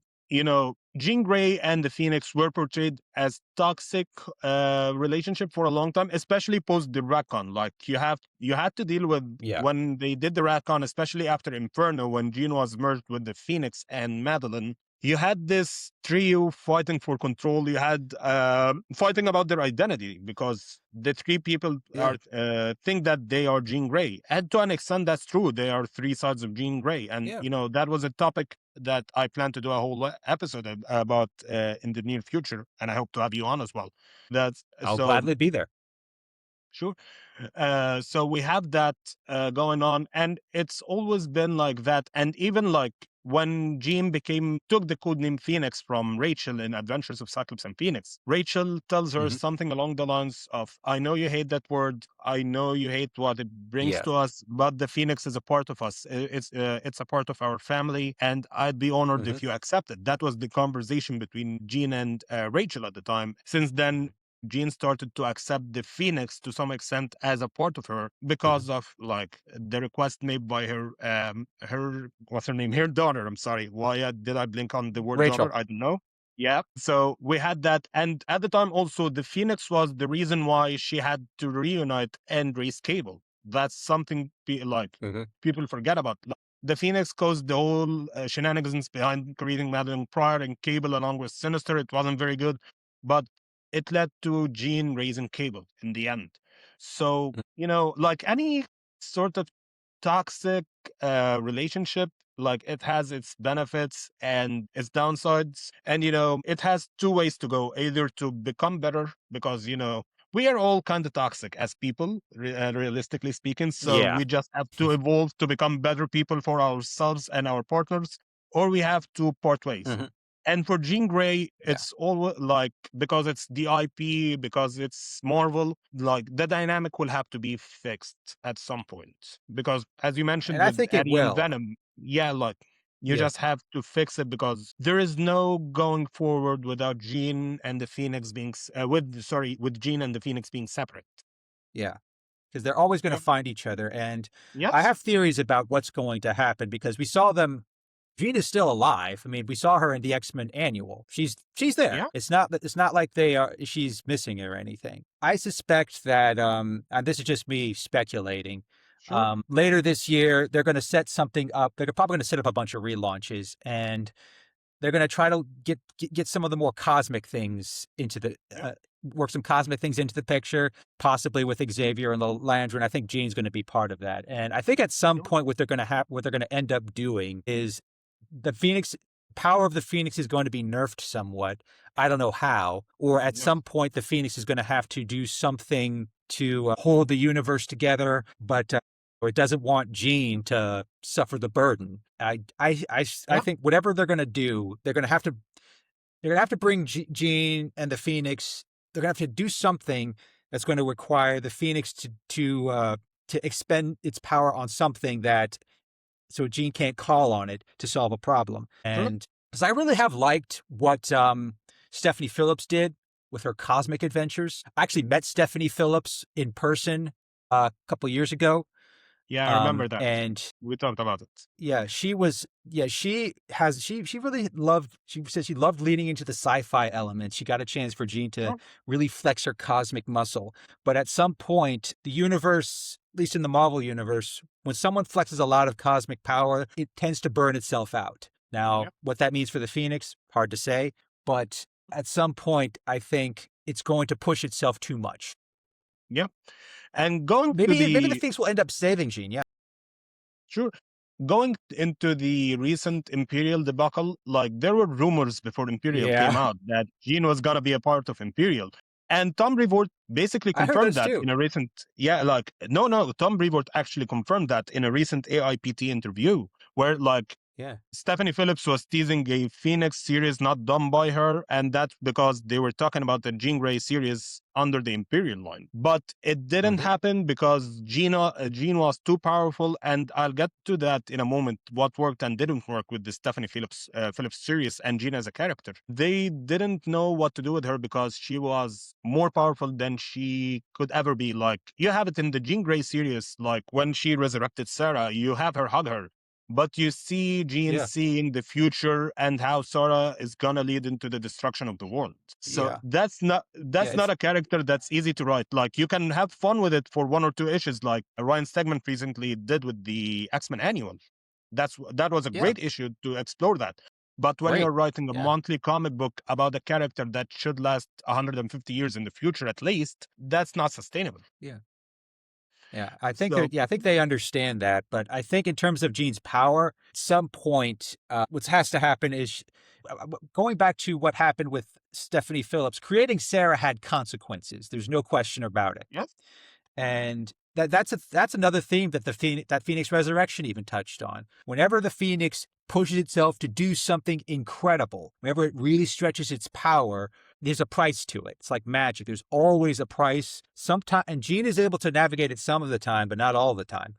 Jean Grey and the Phoenix were portrayed as toxic relationship for a long time, especially post the retcon. Like, you had to deal with Yeah. when they did the retcon, especially after Inferno, when Jean was merged with the Phoenix and Madeline. You had this trio fighting for control. You had fighting about their identity, because the three people Yeah. are think that they are Jean Grey, and to an extent, that's true. They are three sides of Jean Grey, and Yeah. that was a topic that I plan to do a whole episode about in the near future, and I hope to have you on as well. That's I'll so gladly be there. sure. So we have that going on, and it's always been like that. And even like when Jean took the codename Phoenix from Rachel in Adventures of Cyclops and Phoenix, Rachel tells her Hmm. something along the lines of, "I know you hate that word. I know you hate what it brings Yeah. to us, but the Phoenix is a part of us. It's a part of our family, and I'd be honored Hmm. if you accept it." That was the conversation between Jean and Rachel at the time. Since then, Jean started to accept the Phoenix to some extent as a part of her, Hmm. because of like the request made by her what's her name, her daughter. I'm sorry, why did I blink on the word daughter? Rachel. I don't know. Yeah, so we had that, and at the time also the Phoenix was the reason why she had to reunite and raise Cable. That's something Hmm. people forget about. Like, the Phoenix caused the whole shenanigans behind creating Madeline Pryor and Cable along with Sinister. It wasn't very good, but it led to Jean raising Cable in the end. So, like any sort of toxic relationship, like, it has its benefits and its downsides. And, it has two ways to go: either to become better, because, we are all kind of toxic as people, realistically speaking. So Yeah. we just have to evolve to become better people for ourselves and our partners, or we have to part ways. Hmm. And for Jean Grey, Yeah. it's always like, because it's the IP, because it's Marvel, like the dynamic will have to be fixed at some point. Because as you mentioned And I with think it Eddie and will. Venom, yeah, like you Yeah. just have to fix it because there is no going forward without Jean and the Phoenix being with Jean and the Phoenix being separate. Yeah. Because they're always going to Yep. find each other. And I Yes. have theories about what's going to happen because we saw them. Jean is still alive. I mean, we saw her in the X-Men annual. She's there. Yeah. It's not like she's missing or anything. I suspect that and this is just me speculating. Sure. Later this year, they're going to set something up. They're probably going to set up a bunch of relaunches, and they're going to try to get some of the more cosmic things into the Yep. work some cosmic things into the picture, possibly with Xavier and the Landry. And I think Jean's going to be part of that. And I think at some Sure. point, what they're going to end up doing is the Phoenix power of the Phoenix is going to be nerfed somewhat. I don't know how, or at Yes. some point, the Phoenix is going to have to do something to hold the universe together, but or it doesn't want Jean to suffer the burden. I Yeah. think whatever they're going to do, they're going to have to bring Jean and the Phoenix. They're going to have to do something that's going to require the Phoenix to expend its power on something that so Jean can't call on it to solve a problem. Sure. And because I really have liked what Stephanie Phillips did with her cosmic adventures. I actually met Stephanie Phillips in person a couple of years ago. Yeah, I remember that. And We talked about it. yeah, she really loved, she said she loved leaning into the sci-fi element. She got a chance for Jean to Sure. really flex her cosmic muscle. But at some point, the universe, at least in the Marvel universe, when someone flexes a lot of cosmic power, it tends to burn itself out. Now, Yep. what that means for the Phoenix, hard to say, but at some point, I think it's going to push itself too much. Yep. And going to Maybe the the Phoenix will end up saving Jean. Yeah. Sure. Going into the recent Imperial debacle, like there were rumors before Imperial came Yeah. out that Jean was gonna be a part of Imperial. And Tom Brevoort basically I heard confirmed those that too. in a recent, yeah, like, no, Tom Brevoort actually confirmed that in a recent AIPT interview, where like Yeah. Stephanie Phillips was teasing a Phoenix series not done by her, and that's because they were talking about the Jean Grey series under the Imperial line. But it didn't Mhm. happen because Jean was too powerful, and I'll get to that in a moment. What worked and didn't work with the Stephanie Phillips series and Jean as a character. They didn't know what to do with her because she was more powerful than she could ever be. Like you have it in the Jean Grey series, like when she resurrected Sarah, you have her hug her, but you see Jean Yeah. seeing the future and how Sora is gonna lead into the destruction of the world. So Yeah. Yeah. that's not a character that's easy to write. Like you can have fun with it for one or two issues, like Ryan Stegman recently did with the X-Men Annual. That was a Yeah. great issue to explore that. But when Great. you're writing a Yeah. monthly comic book about a character that should last 150 years in the future at least, that's not sustainable. Yeah. Yeah. I think So I think they understand that, but I think in terms of Jean's power, at some point, what has to happen is going back to what happened with Stephanie Phillips, creating Sarah had consequences. There's no question about it. yes, And that's another theme that that Phoenix Resurrection even touched on. Whenever the Phoenix pushes itself to do something incredible, whenever it really stretches its power, there's a price to it. It's like magic. There's always a price. Sometimes, and Jean is able to navigate it some of the time, but not all the time.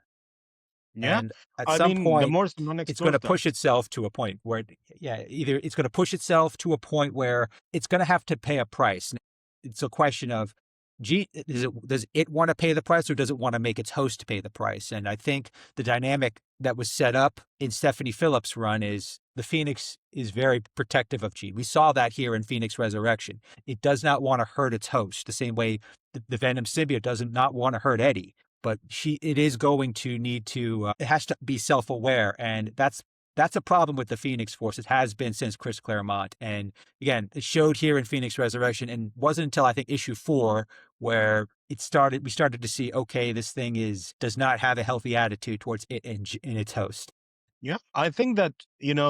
yeah. And at I some mean, the point, more someone it's going explores to that, push itself to a point where, yeah, either it's going to push itself to a point where it's going to have to pay a price. It's a question of, does it want to pay the price or does it want to make its host pay the price? And I think the dynamic that was set up in Stephanie Phillips' run is the Phoenix is very protective of Jean. We saw that here in Phoenix Resurrection. It does not want to hurt its host the same way the Venom symbiote does not want to hurt Eddie. But it is going to need to, it has to be self-aware. And that's a problem with the Phoenix Force. It has been since Chris Claremont. And again, it showed here in Phoenix Resurrection and wasn't until I think issue 4 where we started to see, okay, this thing does not have a healthy attitude towards it and its host. Yeah, I think that,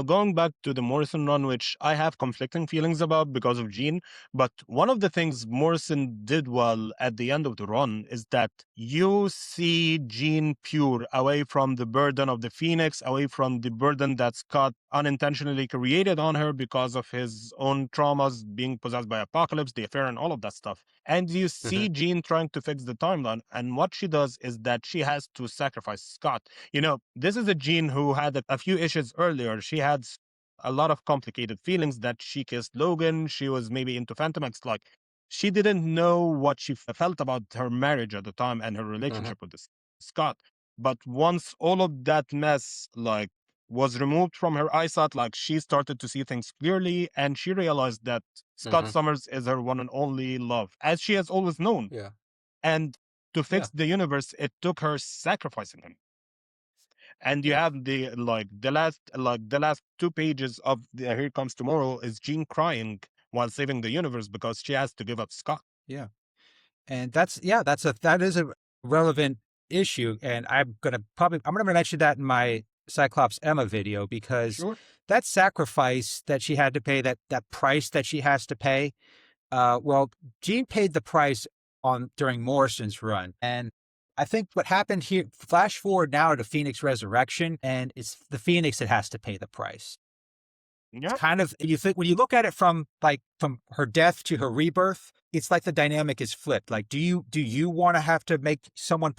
going back to the Morrison run, which I have conflicting feelings about because of Gene, but one of the things Morrison did well at the end of the run is that you see Gene pure, away from the burden of the Phoenix, away from the burden that Scott unintentionally created on her because of his own traumas, being possessed by Apocalypse, the affair, and all of that stuff. And you Hmm. see Jean trying to fix the timeline. And what she does is that she has to sacrifice Scott. This is a Jean who had a few issues earlier. She had a lot of complicated feelings that she kissed Logan. She was maybe into Phantom X. Like, she didn't know what she felt about her marriage at the time and her Hmm. relationship with this Scott. But once all of that mess, like, was removed from her eyesight, like, she started to see things clearly, and she realized that Scott Hmm. Summers is her one and only love, as she has always known. Yeah. And to Yeah. fix the universe, it took her sacrificing him. And you Yeah. have the last 2 pages of the Here Comes Tomorrow is Jean crying while saving the universe because she has to give up Scott. Yeah. And that is a relevant issue. And I'm gonna mention that in my Cyclops Emma video, because Sure. that sacrifice that she had to pay, that price that she has to pay, well, Jean paid the price on during Morrison's run. And I think what happened here, flash forward now to Phoenix Resurrection, and it's the Phoenix that has to pay the price. It's Yeah. kind of, you think, when you look at it from her death to her rebirth, it's like the dynamic is flipped. Like, do you want to have to make someone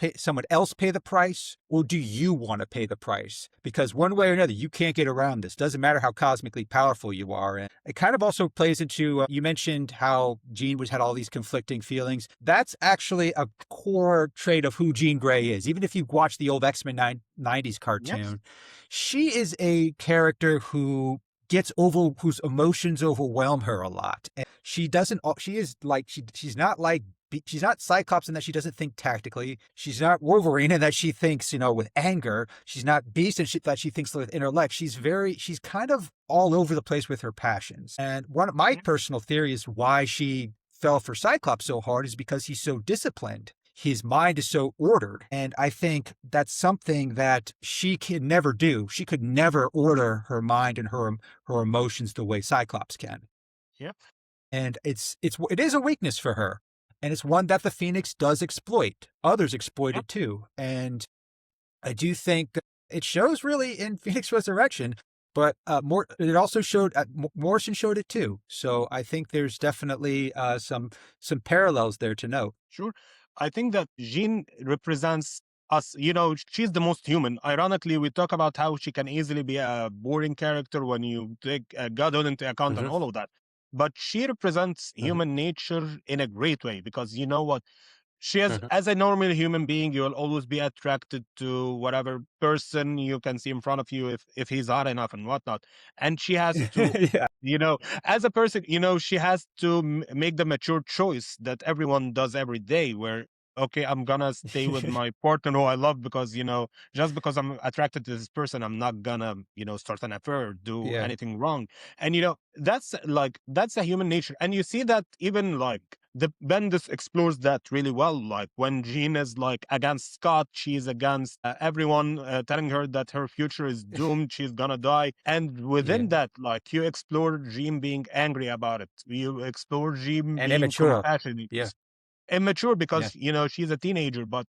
else pay the price, or do you want to pay the price? Because one way or another, you can't get around this. Doesn't matter how cosmically powerful you are. And it kind of also plays into, you mentioned how Jean was had all these conflicting feelings. That's actually a core trait of who Jean Grey is. Even if you watch the old X-Men 90s Yes. cartoon, she is a character whose emotions overwhelm her a lot. And she doesn't, she is like, she's not Cyclops in that she doesn't think tactically. She's not Wolverine in that she thinks, with anger. She's not Beast in that she thinks with intellect. She's kind of all over the place with her passions. And one of my Yeah. personal theories why she fell for Cyclops so hard is because he's so disciplined. His mind is so ordered. And I think that's something that she can never do. She could never order her mind and her emotions the way Cyclops can. Yeah. And it is a weakness for her. And it's one that the Phoenix does exploit. Others exploit Yeah. it too. And I do think it shows really in Phoenix Resurrection, but it also showed, Morrison showed it too. So I think there's definitely some parallels there to note. Sure. I think that Jean represents us. She's the most human. Ironically, we talk about how she can easily be a boring character when you take Godot into account and Hmm. all of that. But she represents Hmm. human nature in a great way because you know what? She has, Hmm. as a normal human being, you'll always be attracted to whatever person you can see in front of you if he's hot enough and whatnot. And she has to, Yeah. you know, as a person, she has to make the mature choice that everyone does every day, where okay, I'm gonna stay with my partner who I love because just because I'm attracted to this person, I'm not gonna start an affair or do Yeah. anything wrong. And that's a human nature, and you see that even like the Bendis explores that really well. Like when Jean is like against Scott, she's against everyone, telling her that her future is doomed, she's gonna die. And Yeah. within that, like you explore Jean being angry about it. You explore Jean And being immature. compassionate, Yeah. immature Yeah. because she's a teenager, but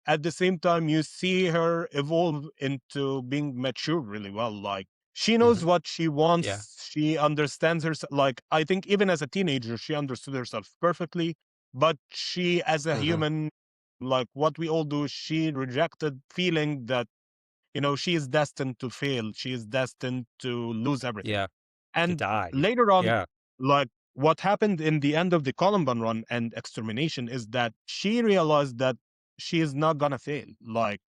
at the same time you see her evolve into being mature really well. Like she knows Hmm. what she Yeah. wants, she understands herself. Like I think even as a teenager she understood herself perfectly, but she as a Hmm. human, like what we all do, she rejected feeling that she is destined to fail, she is destined to lose everything. Yeah. To And die. later on, Yeah. like what happened in the end of the Columbine run and extermination is that she realized that she is not gonna fail. Like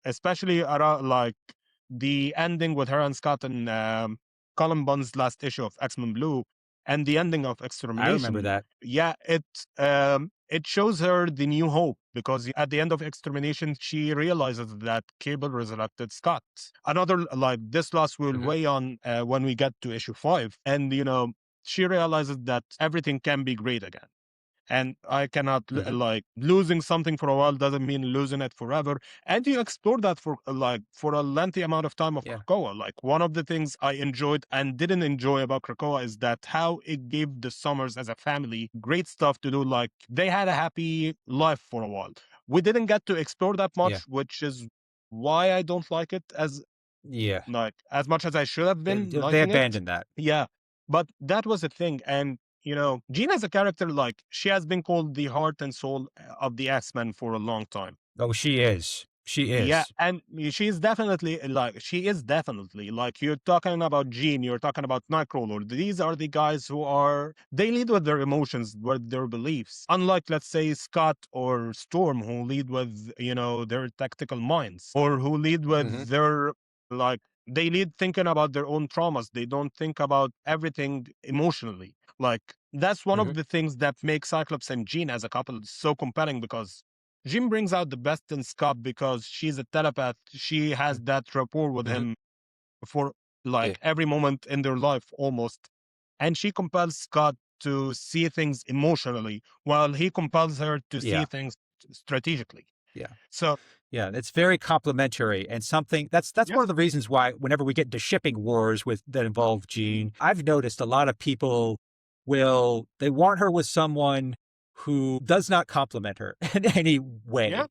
especially around like the ending with her and Scott in Columbine's last issue of X-Men Blue and the ending of I remember Extermination. that. Yeah, it shows her the new hope because at the end of Extermination she realizes that Cable resurrected Scott. Another like this loss will Hmm. weigh on when we get to issue 5, and she realizes that everything can be great again. and I cannot Hmm. like losing something for a while doesn't mean losing it forever. And you explore that for like for a lengthy amount of time of Yeah. Krakoa. Like one of the things I enjoyed and didn't enjoy about Krakoa is that how it gave the Summers as a family great stuff to do. Like they had a happy life for a while. We didn't get to explore that Yeah. much, which is why I don't like it as Yeah. like as much as I should have been They liking it. abandoned that. Yeah, but that was the thing. And you know, Jean as a character, like she has been called the heart and soul of the X-Men for a long time. Oh, she is. She Yeah, is. and she's definitely like she is definitely like you're talking about Jean, you're talking about Nightcrawler. These are the guys who are they lead with their emotions, with their beliefs. Unlike let's say Scott or Storm, who lead with you know their tactical minds, or who lead Hmm. with their like they lead thinking about their own traumas. They don't think about everything emotionally. Like that's one Hmm. of the things that makes Cyclops and Jean as a couple so compelling because Jim brings out the best in Scott because she's a telepath. She has that rapport with Hmm. him for Yeah. like every moment in their life almost. And she compels Scott to see things emotionally while he compels her to see Yeah. things strategically. Yeah. So, Yeah, it's very complimentary and something that's yeah, one of the reasons why whenever we get into shipping wars with that involve Jean, I've noticed a lot of people they want her with someone who does not compliment her in any yeah, way.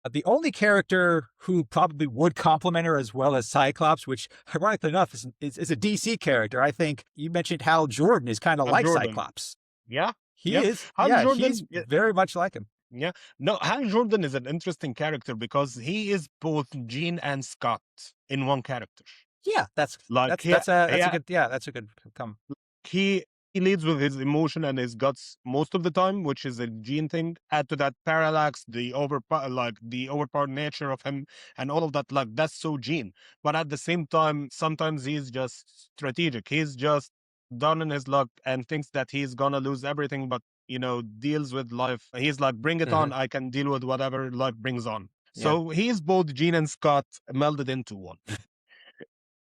The only character who probably would compliment her as well as Cyclops, which ironically enough is a DC character. I think you mentioned Hal Jordan is kind of Hal like Jordan. Cyclops. Yeah, He yeah. is, Hal yeah, he's Jordan, very much like him. yeah. No, Hal Jordan is an interesting character because he is both Jean and Scott in one character. Yeah, Like, yeah, that's a yeah, good yeah, that's a good come. he he leads with his emotion and his guts most of the time, which is a gene thing. Add to that parallax, the overpowered nature of him, and all of that. Like that's so gene. But at the same time, sometimes he's just strategic. He's just down in his luck and thinks that he's gonna lose everything, but you know deals with life. He's like, bring it Hmm. on. I can deal with whatever life brings on. Yeah. So he's both Gene and Scott melded into one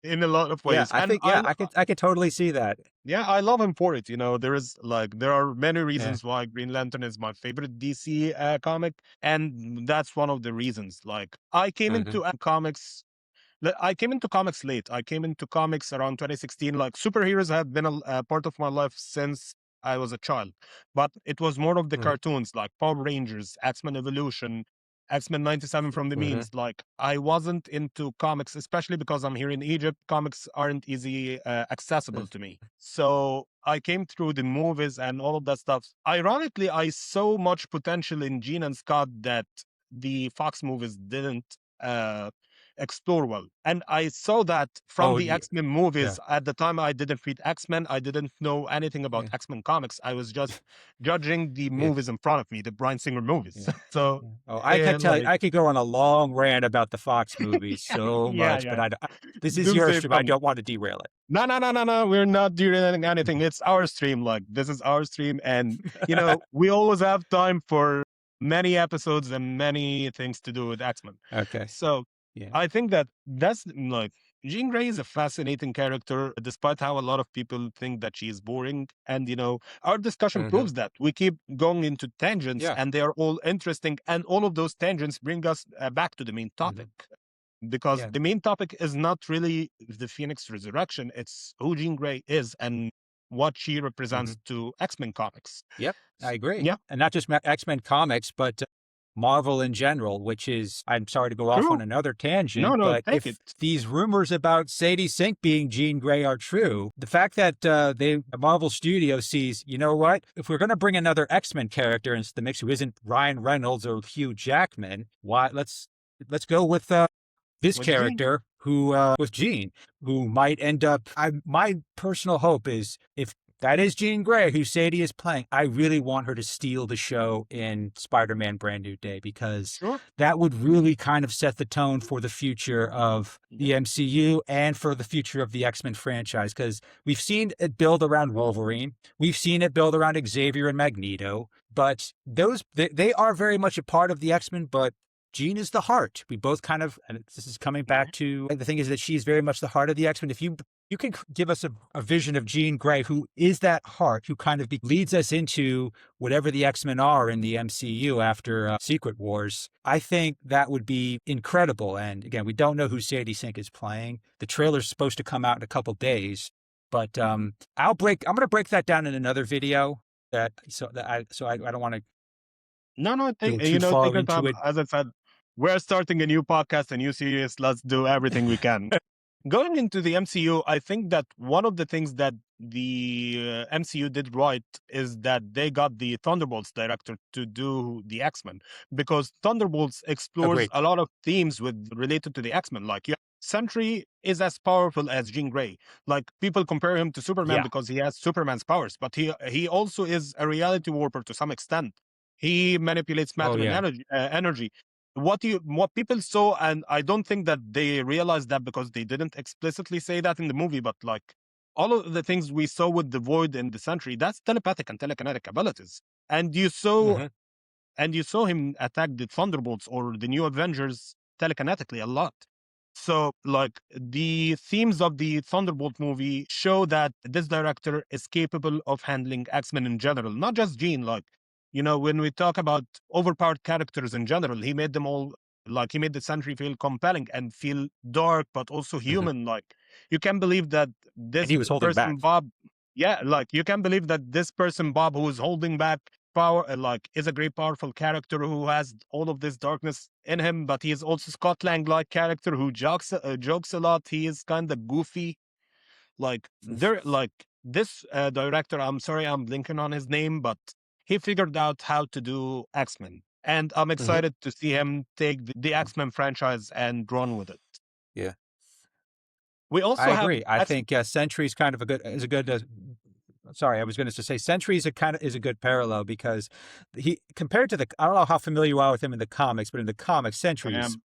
in a lot of Yeah, ways. I And think yeah, I could totally see that. yeah, I love him for it. You know, there is like there are many Yeah. reasons why Green Lantern is my favorite DC comic, and that's one of the reasons. Like I came Hmm. into comics I came into comics late. I came into comics around 2016. Like superheroes have been a part of my life since I was a child, but it was more of the Hmm. cartoons like Power Rangers, X-Men Evolution, X-Men 97 from the Hmm. memes. Like I wasn't into comics, especially because I'm here in Egypt. Comics aren't easy accessible to me. So I came through the movies and all of that stuff. Ironically, I saw much potential in Gene and Scott that the Fox movies didn't. Explore well. And I saw that from Oh, the yeah, X-Men yeah, movies. At the time, I didn't read X-Men. I didn't know anything about yeah, X-Men comics. I was just judging the yeah, movies in front of me, the Bryan Singer movies. yeah. So, Yeah. Oh, I could tell you, like, I could go on a long rant about the Fox movies yeah, so yeah, much, but yeah. this is Do your save stream. I some. don't want to derail No, no, no, no, no. We're not doing anything. It's our stream. Like, this is our stream. And, you it. know, we always have time for many episodes and many things to do with X-Men. Okay. So Yeah. I think that that's like Jean Grey is a fascinating character, despite how a lot of people think that she is boring. And you know, our discussion Hmm. proves that we keep going into tangents, Yeah. and they are all interesting, and all of those tangents bring us back to the main Hmm. topic. Because Yeah. the main topic is not really the Phoenix Resurrection; it's who Jean Grey is and what she Hmm. represents to X-Men comics. Yep. I agree. Yeah, And not just X-Men comics, but Marvel in general, which is, I'm sorry to go off on true. another No, tangent, no, but take it. if these rumors about Sadie Sink being Jean Grey are true, the fact that Marvel Studio sees, you know what, if we're going to bring another X-Men character into the mix who isn't Ryan Reynolds or Hugh Jackman, why let's go with this With Jean, character who with Jean, who might end up. My personal hope is if that is Jean Grey who Sadie is playing, I really want her to steal the show in Spider-Man Brand New Day because sure. that would really kind of set the tone for the future of Yeah, the MCU and for the future of the X-Men franchise because we've seen it build around Wolverine, we've seen it build around Xavier and Magneto, but they are very much a part of the X-Men, but Jean is the heart. We both kind of, and this is coming yeah, back to the thing is that she's very much the heart of the X Men. If you you can give us a vision of Jean Grey, who is that heart, who kind of leads us into whatever the X-Men are in the MCU after Secret Wars, I think that would be incredible. And again, we don't know who Sadie Sink is playing. The trailer's supposed to come out in a couple days, but I'm going to break that down in another video. I don't want to No, no, go take too take far your into time. it. As I said, we're starting a new podcast, a new series. Let's do everything we can. Going into the MCU, I think that one of the things that the MCU did right is that they got the Thunderbolts director to do the X-Men, because Thunderbolts explores Agree. a lot of themes with related to the X-Men. Like, yeah, Sentry is as powerful as Jean Grey. Like, people compare him to Superman Yeah. because he has Superman's powers, but he also is a reality warper to some extent. He manipulates Oh matter and yeah. energy. What people saw, and I don't think that they realized that because they didn't explicitly say that in the movie, but like all of the things we saw with the Void in the Sentry, that's telepathic and telekinetic abilities. And you saw Hmm. and you saw him attack the Thunderbolts or the New Avengers telekinetically a lot. So, like, the themes of the Thunderbolt movie show that this director is capable of handling X-Men in general, not just Jean. Like, when we talk about overpowered characters in general, he made them all, like, he made the Sentry feel compelling and feel dark, but also Hmm. human. Like, you can believe that And this he was holding person, back. Bob, yeah, like, you can believe that this person, Bob, who is holding back power, like, is a great powerful character who has all of this darkness in him, but he is also Scott Lang like character who jokes a lot. He is kind of goofy. Like, there, like, this director, I'm sorry I'm blinking on his name, but he figured out how to do X-Men, and I'm Hmm. excited to see him take the X-Men franchise and run with it. Yeah. We I also have agree. I X. think Sentry's kind of a good. Sorry, I was going to say Sentry's a kind of is a good parallel because he compared to the. I don't know how familiar you are with him in the comics, but in the comics, Sentry is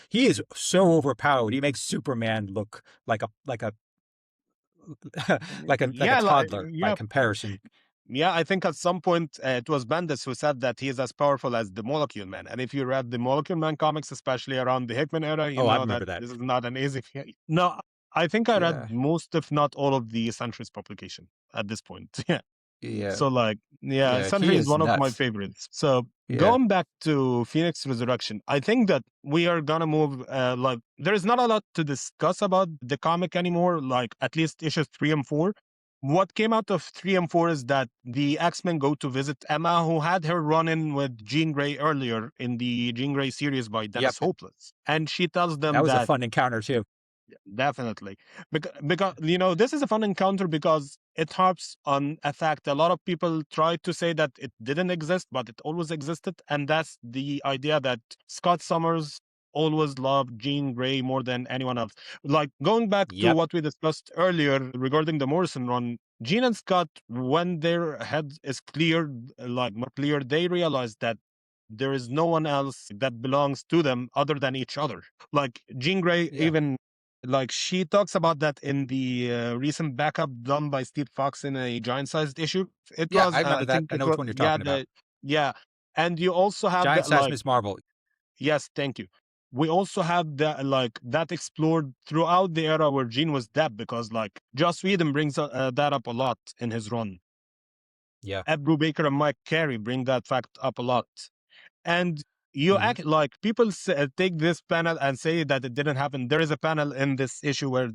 he is so overpowered. He makes Superman look like a like a Yeah, like, toddler by yeah, comparison. yeah, I think at some point it was Bendis who said that he is as powerful as the Molecule Man. And if you read the Molecule Man comics, especially around the Hickman era, you Oh, I know that remember that. this is not an easy feat. No, I think I read Yeah. most, if not all, of the Sentry's publication at this point. Yeah. Yeah. So, like, yeah, Yeah. He Sentry is is one of my nuts. favorites. So Yeah. going back to Phoenix Resurrection, I think that we are gonna move. Like, there is not a lot to discuss about the comic anymore. Like, at least issues 3 and 4. What came out of 3 and 4 is that the X-Men go to visit Emma, who had her run-in with Jean Grey earlier in the Jean Grey series by Dennis Yep. Hopeless, and she tells That them was a that. fun encounter too. Definitely. Because this is a fun encounter because it harps on a fact a lot of people try to say that it didn't exist, but it always existed. And that's the idea that Scott Summers always loved Jean Grey more than anyone else. Like, going back to Yep. what we discussed earlier regarding the Morrison run, Jean and Scott, when their head is cleared, like more clear, they realize that there is no one else that belongs to them other than each other. Like, Jean Grey, Yeah. even, like, she talks about that in the recent backup done by Steve Fox in a giant-sized issue. It Yeah. was, I remember I that. think I it know which was, one you're yeah, talking about. yeah, and you also have Giant that, size like, Miss Marvel. yes, thank you. We also have that, like, that explored throughout the era where Jean was dead, because, like, Joss Whedon brings that up a lot in his run. Yeah. Ed Brubaker and Mike Carey bring that fact up a lot. And you Hmm. act like people take this panel and say that it didn't happen. There is a panel in this issue where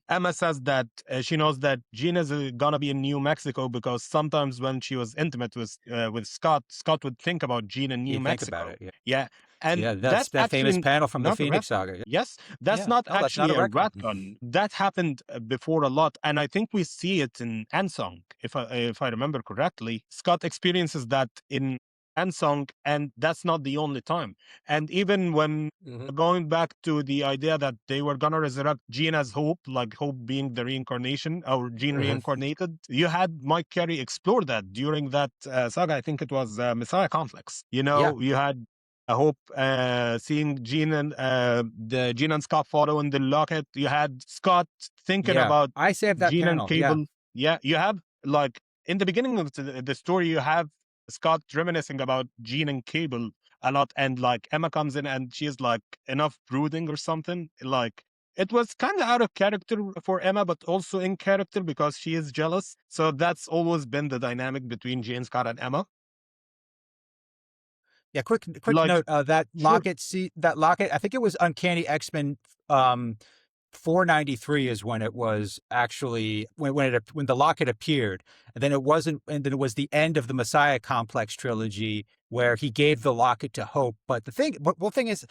Emma says that she knows that Jean is gonna be in New Mexico because sometimes when she was intimate with Scott, Scott would think about Jean in New You think about Mexico. it. Yeah. Yeah, and Yeah. That's that's that famous actually panel from the not a Phoenix retcon. Saga. Yes, that's Yeah. not No, that's not actually a a retcon. retcon. That happened before a lot, and I think we see it in Ansong, if I remember correctly. Scott experiences that in and song, and that's not the only time. And even when Hmm. going back to the idea that they were gonna resurrect Jean as Hope, like Hope being the reincarnation or Jean Hmm. reincarnated, you had Mike Carey explore that during that saga. I think it was Messiah Complex. Yeah. You had a Hope seeing Jean and the Jean and Scott photo in the locket. You had Scott thinking Yeah. about I saved that Jean and panel. Yeah. Cable. Yeah, you have, like, in the beginning of the story, you have Scott reminiscing about Jean and Cable a lot, and, like, Emma comes in and she's like enough brooding or something. Like, it was kind of out of character for Emma, but also in character because she is jealous. So that's always been the dynamic between Jane Scott and Emma. Yeah, quick Like, note. That sure. Locket, that Locket. I think it was Uncanny X-Men. 493 is when it was actually when the Locket appeared, and then it wasn't, and then it was the end of the Messiah Complex trilogy where he gave the Locket to Hope. But the thing is,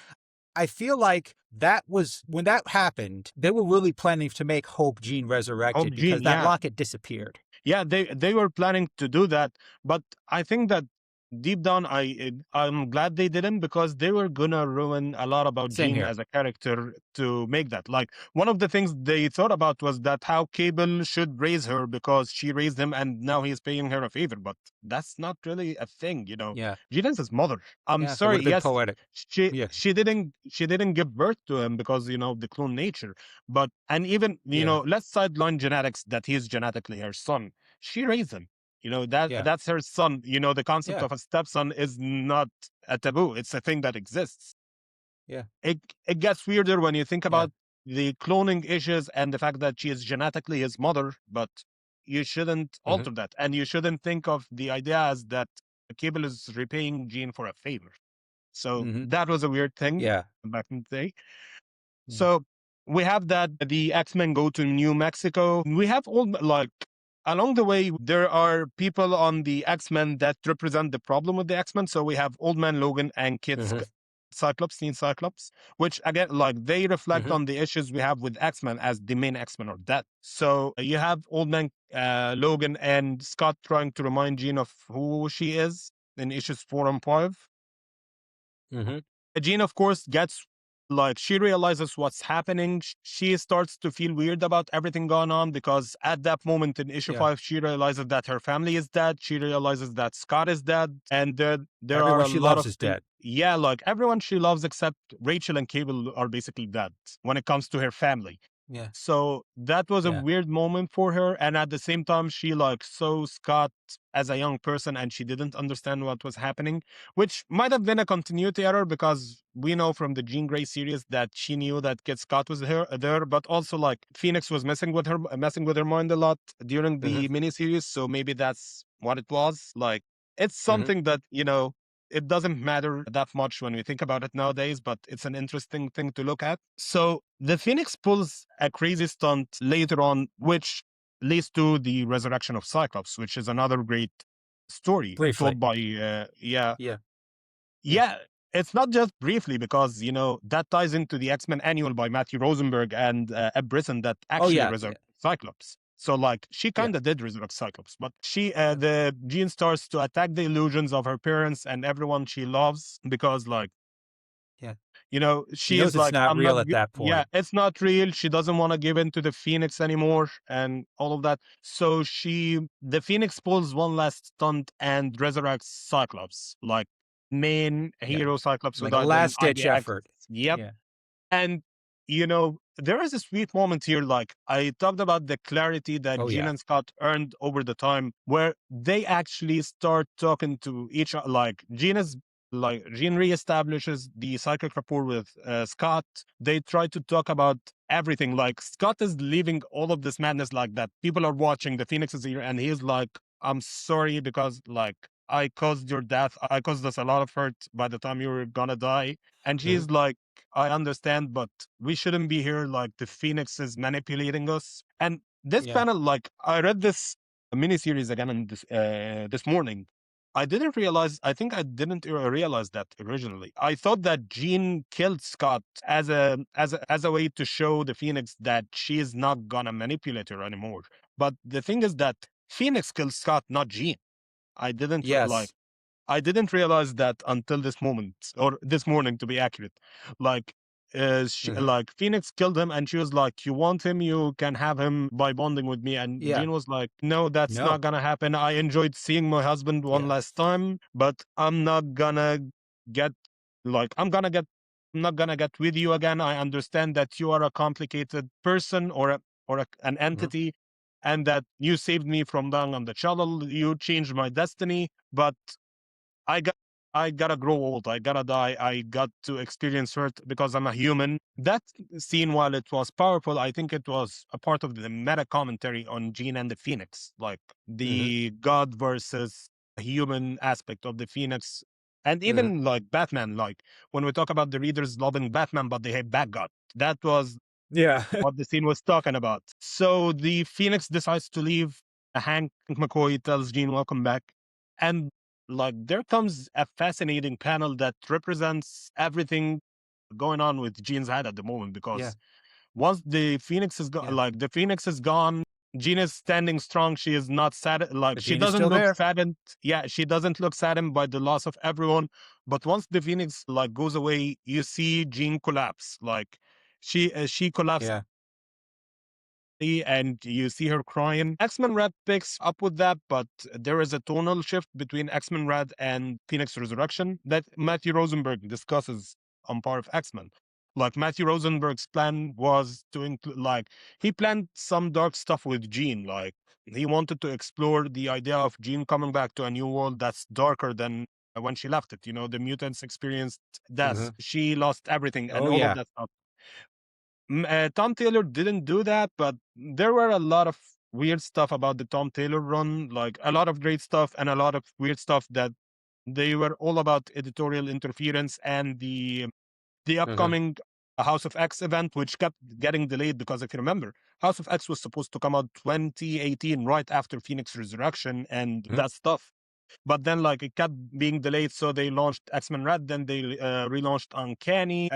I feel like that was when that happened. They were really planning to make Hope Jean Hope resurrected Jean, because that yeah. Locket disappeared. Yeah, they were planning to do that, but I think that deep down, I'm glad they didn't because they were gonna ruin a lot about Same Jean here. as a character to make that. Like one of the things they thought about was that how Cable should raise her because she raised him and now he's paying her a favor, but that's not really a thing, you know. Yeah, Jean is his mother. I'm yeah, it would sorry, have been yes, poetic. she Yeah, she didn't give birth to him because the clone nature, but and even yeah, let's sideline genetics that he's genetically her son. She raised him. yeah, That's her son. The concept yeah, of a stepson is not a taboo. It's a thing that exists. yeah, It gets weirder when you think yeah. about the cloning issues and the fact that she is genetically his mother, but you shouldn't Hmm. alter that. And you shouldn't think of the idea as that Cable is repaying Jean for a favor. So Hmm. that was a weird thing Yeah, back in the day. yeah. So we have that the X-Men go to New Mexico. We have all like along the way there are people on the X-Men that represent the problem with the X-Men. So we have Old Man Logan and Hmm. Cyclops, Teen Cyclops, which again like they reflect Hmm. on the issues we have with X-Men as the main X-Men are dead. So you have Old Man Logan and Scott trying to remind Jean of who she is in issues 4 and 5. Hmm. Jean, of course, gets like she realizes what's happening. She starts to feel weird about everything going on because at that moment in issue Yeah. 5, she realizes that her family is dead. She realizes that Scott is dead, and there are Everyone a she lot loves of is things. dead. Yeah, like everyone she loves except Rachel and Cable are basically dead when it comes to her family. Yeah, So that was a yeah. weird moment for her. And at the same time, she like saw Scott as a young person and she didn't understand what was happening, which might have been a continuity error because we know from the Jean Grey series that she knew that Kid Scott was there, but also like Phoenix was messing with her mind a lot during Hmm. the miniseries. So maybe that's what it was. Like it's Hmm. something that, it doesn't matter that much when we think about it nowadays, but it's an interesting thing to look at. So the Phoenix pulls a crazy stunt later on, which leads to the resurrection of Cyclops, which is another great story Briefly. told by, yeah, Yeah, yeah. yeah. It's not just briefly because, that ties into the X Men Annual by Matthew Rosenberg and Ed Brisson that Oh actually yeah, yeah, resurrected Cyclops. So, like, she yeah, kind of did resurrect Cyclops, but yeah, the Jean starts to attack the illusions of her parents and everyone she loves because, like, yeah. She she is knows it's like, not I'm not, real at that yeah, point. it's not real. She doesn't want to give in to the Phoenix anymore and all of that. So the Phoenix pulls one last stunt and resurrects Cyclops, like main Yeah, hero Cyclops who like a died in last ditch IDX. effort. Yep. Yeah, And there is a sweet moment here. Like I talked about the clarity that oh Jean yeah, and Scott earned over the time, where they actually start talking to each other. Like Jean reestablishes the psychic rapport with Scott. They try to talk about everything. Like Scott is leaving all of this madness like that. People are watching. The Phoenix is here, and he's like, "I'm sorry because like I caused your death. I caused us a lot of hurt by the time you were gonna die." And hmm, she's like, I understand, but we shouldn't be here. Like the Phoenix is manipulating us. And this yeah, panel, like I read this miniseries again in this morning. I didn't realize. I think I didn't realize that originally. I thought that Jean killed Scott as a way to show the Phoenix that she is not gonna manipulate her anymore. But the thing is that Phoenix killed Scott, not Jean. I didn't like yes, I didn't realize that until this moment or this morning, to be accurate. Like, hmm, like Phoenix killed him, and she was like, "You want him? You can have him by bonding with me." And yeah, Jean was like, "No, that's not no, gonna happen. I enjoyed seeing my husband one yeah, last time, but get like I'm not gonna get with you again. I understand that you are a complicated person an hmm, entity." And that you saved me from dying on the shuttle, you changed my destiny, but I got I gotta grow old, I gotta die, I got to experience hurt because I'm a human. That scene, while it was powerful, I think it was a part of the meta commentary on Jean and the Phoenix, like Hmm. the God versus human aspect of the Phoenix. And Hmm. even like Batman, like when we talk about the readers loving Batman, but they hate Batgirl, that was Yeah. what the scene was talking about. So the Phoenix decides to leave. Hank McCoy tells Jean, "Welcome back," and like there comes a fascinating panel that represents everything going on with Jean's head at the moment. Yeah. Because once the Phoenix is gone, Yeah. like the Phoenix is gone, Jean is standing strong. She is not sad. Like But she Jean is doesn't still look there. saddened. Yeah, she doesn't look saddened by the loss of everyone. But once the Phoenix like goes away, you see Jean collapse. Like she collapses Yeah. and you see her crying. X-Men Red picks up with that, but there is a tonal shift between X-Men Red and Phoenix Resurrection that Matthew Rosenberg discusses on part of X-Men. Like Matthew Rosenberg's plan was to include, like, he planned some dark stuff with Jean. Like, he wanted to explore the idea of Jean coming back to a new world that's darker than when she left it. You know, the mutants experienced death. Hmm. She lost everything and Oh all of yeah. that stuff. Tom Taylor didn't do that, but there were a lot of weird stuff about the Tom Taylor run, like a lot of great stuff and a lot of weird stuff that they were all about editorial interference and the Hmm. upcoming House of X event, which kept getting delayed because if you remember, House of X was supposed to come out 2018 right after Phoenix Resurrection and Hmm. that stuff. But then, like, it kept being delayed, so they launched X-Men Red. Then they relaunched Uncanny.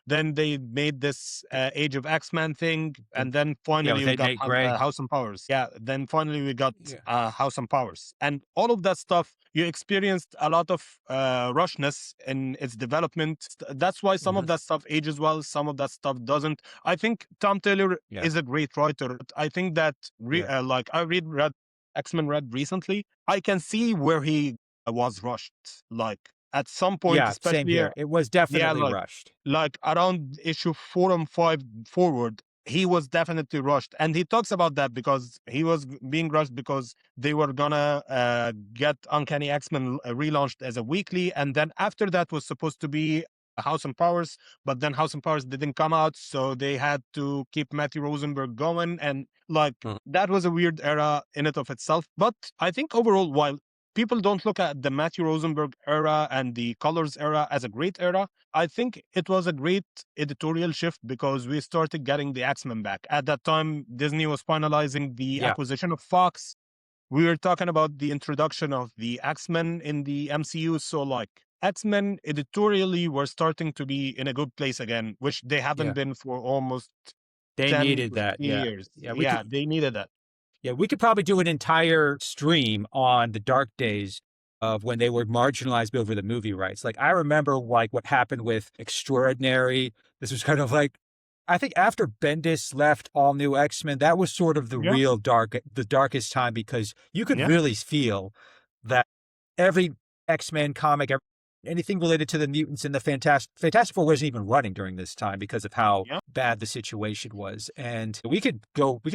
Then they made this Age of X-Men thing, The, and then yeah, finally with we got Nate Gray. House and Powers. Yeah, then finally we got Yeah. House and Powers, and all of that stuff. You experienced a lot of rushness in its development. That's why some Hmm. of that stuff ages well, some of that stuff doesn't. I think Tom Taylor Yeah. is a great writer. But I think that Yeah. like I read Red X-Men Red recently, I can see where he was rushed. Like at some point, Yeah. Same especially here. It was yeah, definitely rushed. like around issue 4 and 5 forward, he was definitely rushed, and he talks about that because he was being rushed because they were gonna get Uncanny X-Men relaunched as a weekly, and then after that was supposed to be House and Powers, but then House and Powers didn't come out, so they had to keep Matthew Rosenberg going, and like Mhm. that was a weird era in it of itself. But I think overall, while people don't look at the Matthew Rosenberg era and the Colors era as a great era, I think it was a great editorial shift because we started getting the X-Men back. At that time, Disney was finalizing the Yeah. acquisition of Fox. We were talking about the introduction of the X-Men in the MCU. So, like, X-Men editorially were starting to be in a good place again, which they haven't Yeah. been for almost They 10 needed to that. 15 Yeah. years. Yeah. We could. Yeah, they needed that. Yeah, we could probably do an entire stream on the dark days of when they were marginalized over the movie rights. Like I remember like what happened with Extraordinary. This was kind of like I think after Bendis left All New X-Men, that was sort of the Yeah, real the darkest time because you could yeah, really feel that every X-Men comic, anything related to the mutants and the Fantastic Four wasn't even running during this time because of how yeah, bad the situation was. And we could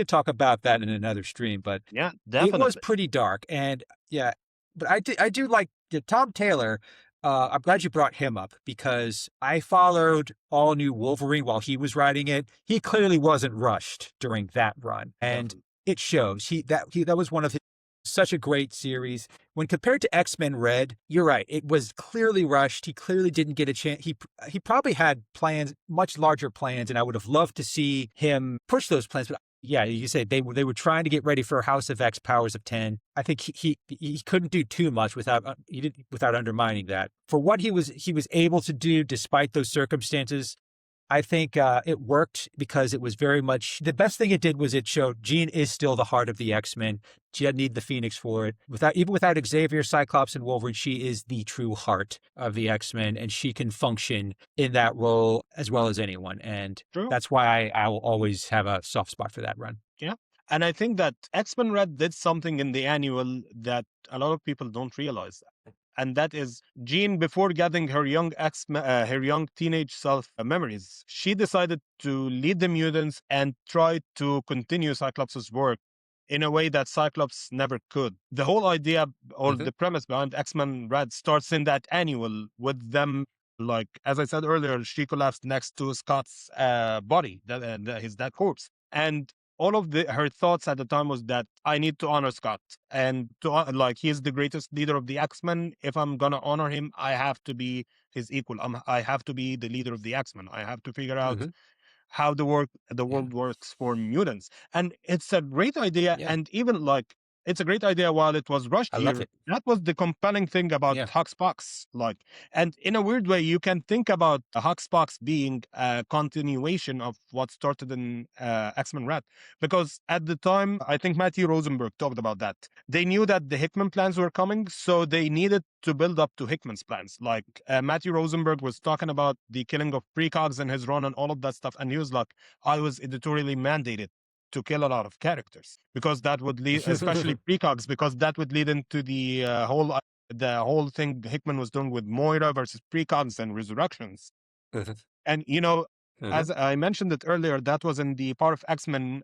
talk about that in another stream, but yeah, it was definitely. pretty dark. And yeah, but I do like Tom Taylor. I'm glad you brought him up because I followed All New Wolverine while he was writing it. He clearly wasn't rushed during that run, and Definitely. it shows. That was one of his such a great series. When compared to X-Men Red, you're right. It was clearly rushed. He clearly didn't get a chance. He probably had plans, much larger plans, and I would have loved to see him push those plans. But yeah, you said they were trying to get ready for House of X Powers of 10. I think he couldn't do too much without undermining that. For what he was able to do despite those circumstances, I think it worked because it was very much the best thing it did was it showed Jean is still the heart of the X-Men. She didn't need the Phoenix for it. Without Xavier, Cyclops, and Wolverine, she is the true heart of the X-Men, and she can function in that role as well as anyone. And True. that's why I will always have a soft spot for that run. Yeah. And I think that X-Men Red did something in the annual that a lot of people don't realize. And that is Jean, before getting her her young teenage self memories, she decided to lead the mutants and try to continue Cyclops' work. in a way that Cyclops never could. The whole idea or Hmm. the premise behind X-Men Red starts in that annual with them, like as I said earlier, she collapsed next to Scott's body, his dead corpse, and all of her thoughts at the time was that I need to honor Scott, and to like he's the greatest leader of the X-Men. If I'm gonna honor him, I have to be his equal. I have to be the leader of the X-Men. I have to figure out Hmm. how the Yeah. world works for mutants. And it's a great idea. Yeah. And even like it's a great idea while it was rushed I love here. it. That was the compelling thing about Yeah. Huxbox. Like, and in a weird way, you can think about Huxbox being a continuation of what started in X-Men Red. Because at the time, I think Matthew Rosenberg talked about that. They knew that the Hickman plans were coming, so they needed to build up to Hickman's plans. Like Matthew Rosenberg was talking about the killing of precogs in his run and all of that stuff, and he was like, "I was editorially mandated to kill a lot of characters because that would lead, especially precogs, because that would lead into the whole thing Hickman was doing with Moira versus precogs and resurrections." Hmm. And Hmm. as I mentioned it earlier, that was in the part of X-Men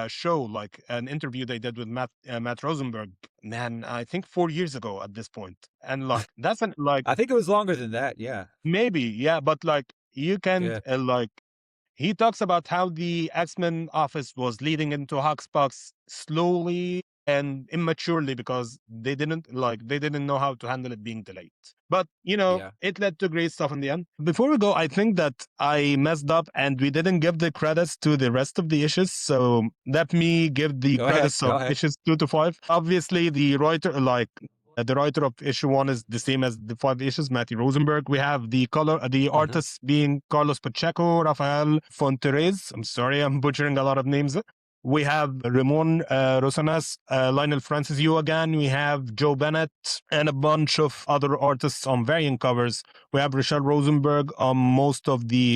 show, like an interview they did with Matt Rosenberg. Man, I think 4 years ago at this point, and like that's an like I think it was longer than that. Yeah. maybe yeah, but like you can Yeah. like he talks about how the X-Men office was leading into Hoxpox slowly and immaturely because they didn't know how to handle it being delayed. But Yeah. it led to great stuff in the end. Before we go, I think that I messed up and we didn't give the credits to the rest of the issues. So let me give the Go ahead. credits Go of ahead. issues 2 to 5. Obviously, the writer of issue 1 is the same as the 5 issues, Matthew Rosenberg. We have the Hmm. artists being Carlos Pacheco, Rafael Fonterez. I'm sorry, I'm butchering a lot of names. We have Ramon Rosanas, Lionel Francis Yu again. We have Joe Bennett and a bunch of other artists on varying covers. We have Rochelle Rosenberg on most of the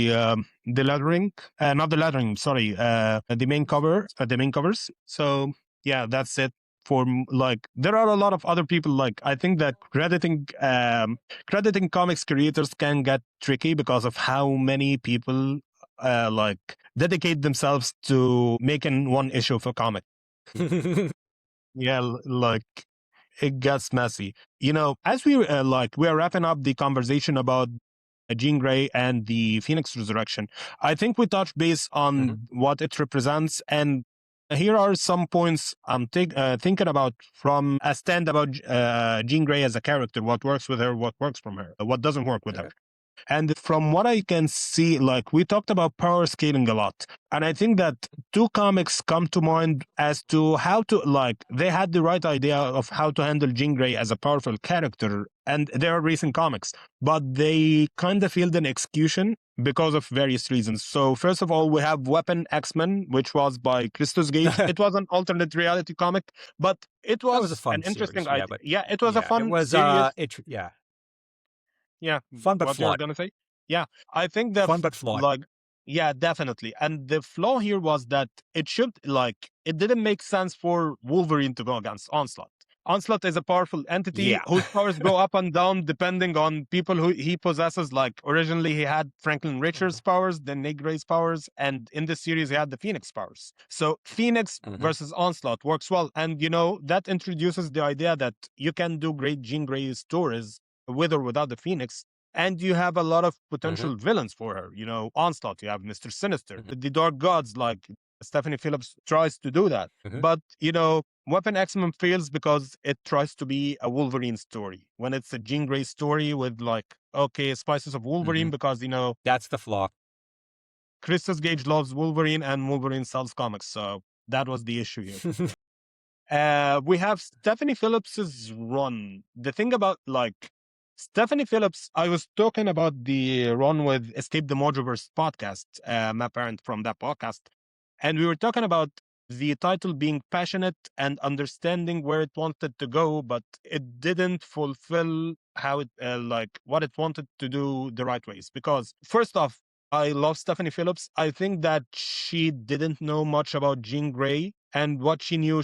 lettering, not the lettering, sorry, the main covers. So yeah, that's it for like there are a lot of other people. Like I think that crediting comics creators can get tricky because of how many people like dedicate themselves to making one issue of a comic. Yeah, like it gets messy. As we are wrapping up the conversation about Jean Grey and the Phoenix Resurrection, I think we touched base Hmm. on what it represents, and here are some points I'm thinking about from a stand about Jean Grey as a character. What works with her, what works from her, what doesn't work with her. Okay. And from what I can see, like we talked about power scaling a lot. And I think that two comics come to mind as to how to, like, they had the right idea of how to handle Jean Grey as a powerful character. And they are recent comics, but they kind of failed in execution because of various reasons. So, first of all, we have Weapon X-Men, which was by Christos Gage. It was an alternate reality comic, but it That was a was an fun interesting series. Yeah, idea. but Yeah, it was a yeah, it fun was series. yeah, Yeah, fun but what you're flawed. gonna say? Yeah, I think Fun but flawed. like yeah, definitely. And the flaw here was that it didn't make sense for Wolverine to go against Onslaught. Onslaught is a powerful entity Yeah. whose powers go up and down depending on people who he possesses. Like originally he had Franklin Richards' powers, then Nick Gray's powers, and in this series he had the Phoenix powers. So Phoenix Hmm. versus Onslaught works well. And that introduces the idea that you can do great Jean Grey stories with or without the Phoenix. And you have a lot of Hmm. potential villains for her. Onslaught, you have Mr. Sinister, Hmm. the Dark Gods, like Stephanie Phillips tries to do that. Hmm. But, Weapon X-Men fails because it tries to be a Wolverine story. When it's a Jean Grey story with, like, okay, spices of Hmm. Wolverine, because, That's the flaw. Christos Gage loves Wolverine and Wolverine sells comics. So that was the issue here. We have Stephanie Phillips's run. The thing about like Stephanie Phillips, I was talking about the run with Escape the Mojoverse podcast, my parent from that podcast, and we were talking about the title being passionate and understanding where it wanted to go, but it didn't fulfill how it like what it wanted to do the right ways. Because first off, I love Stephanie Phillips. I think that she didn't know much about Jean Grey, and what she knew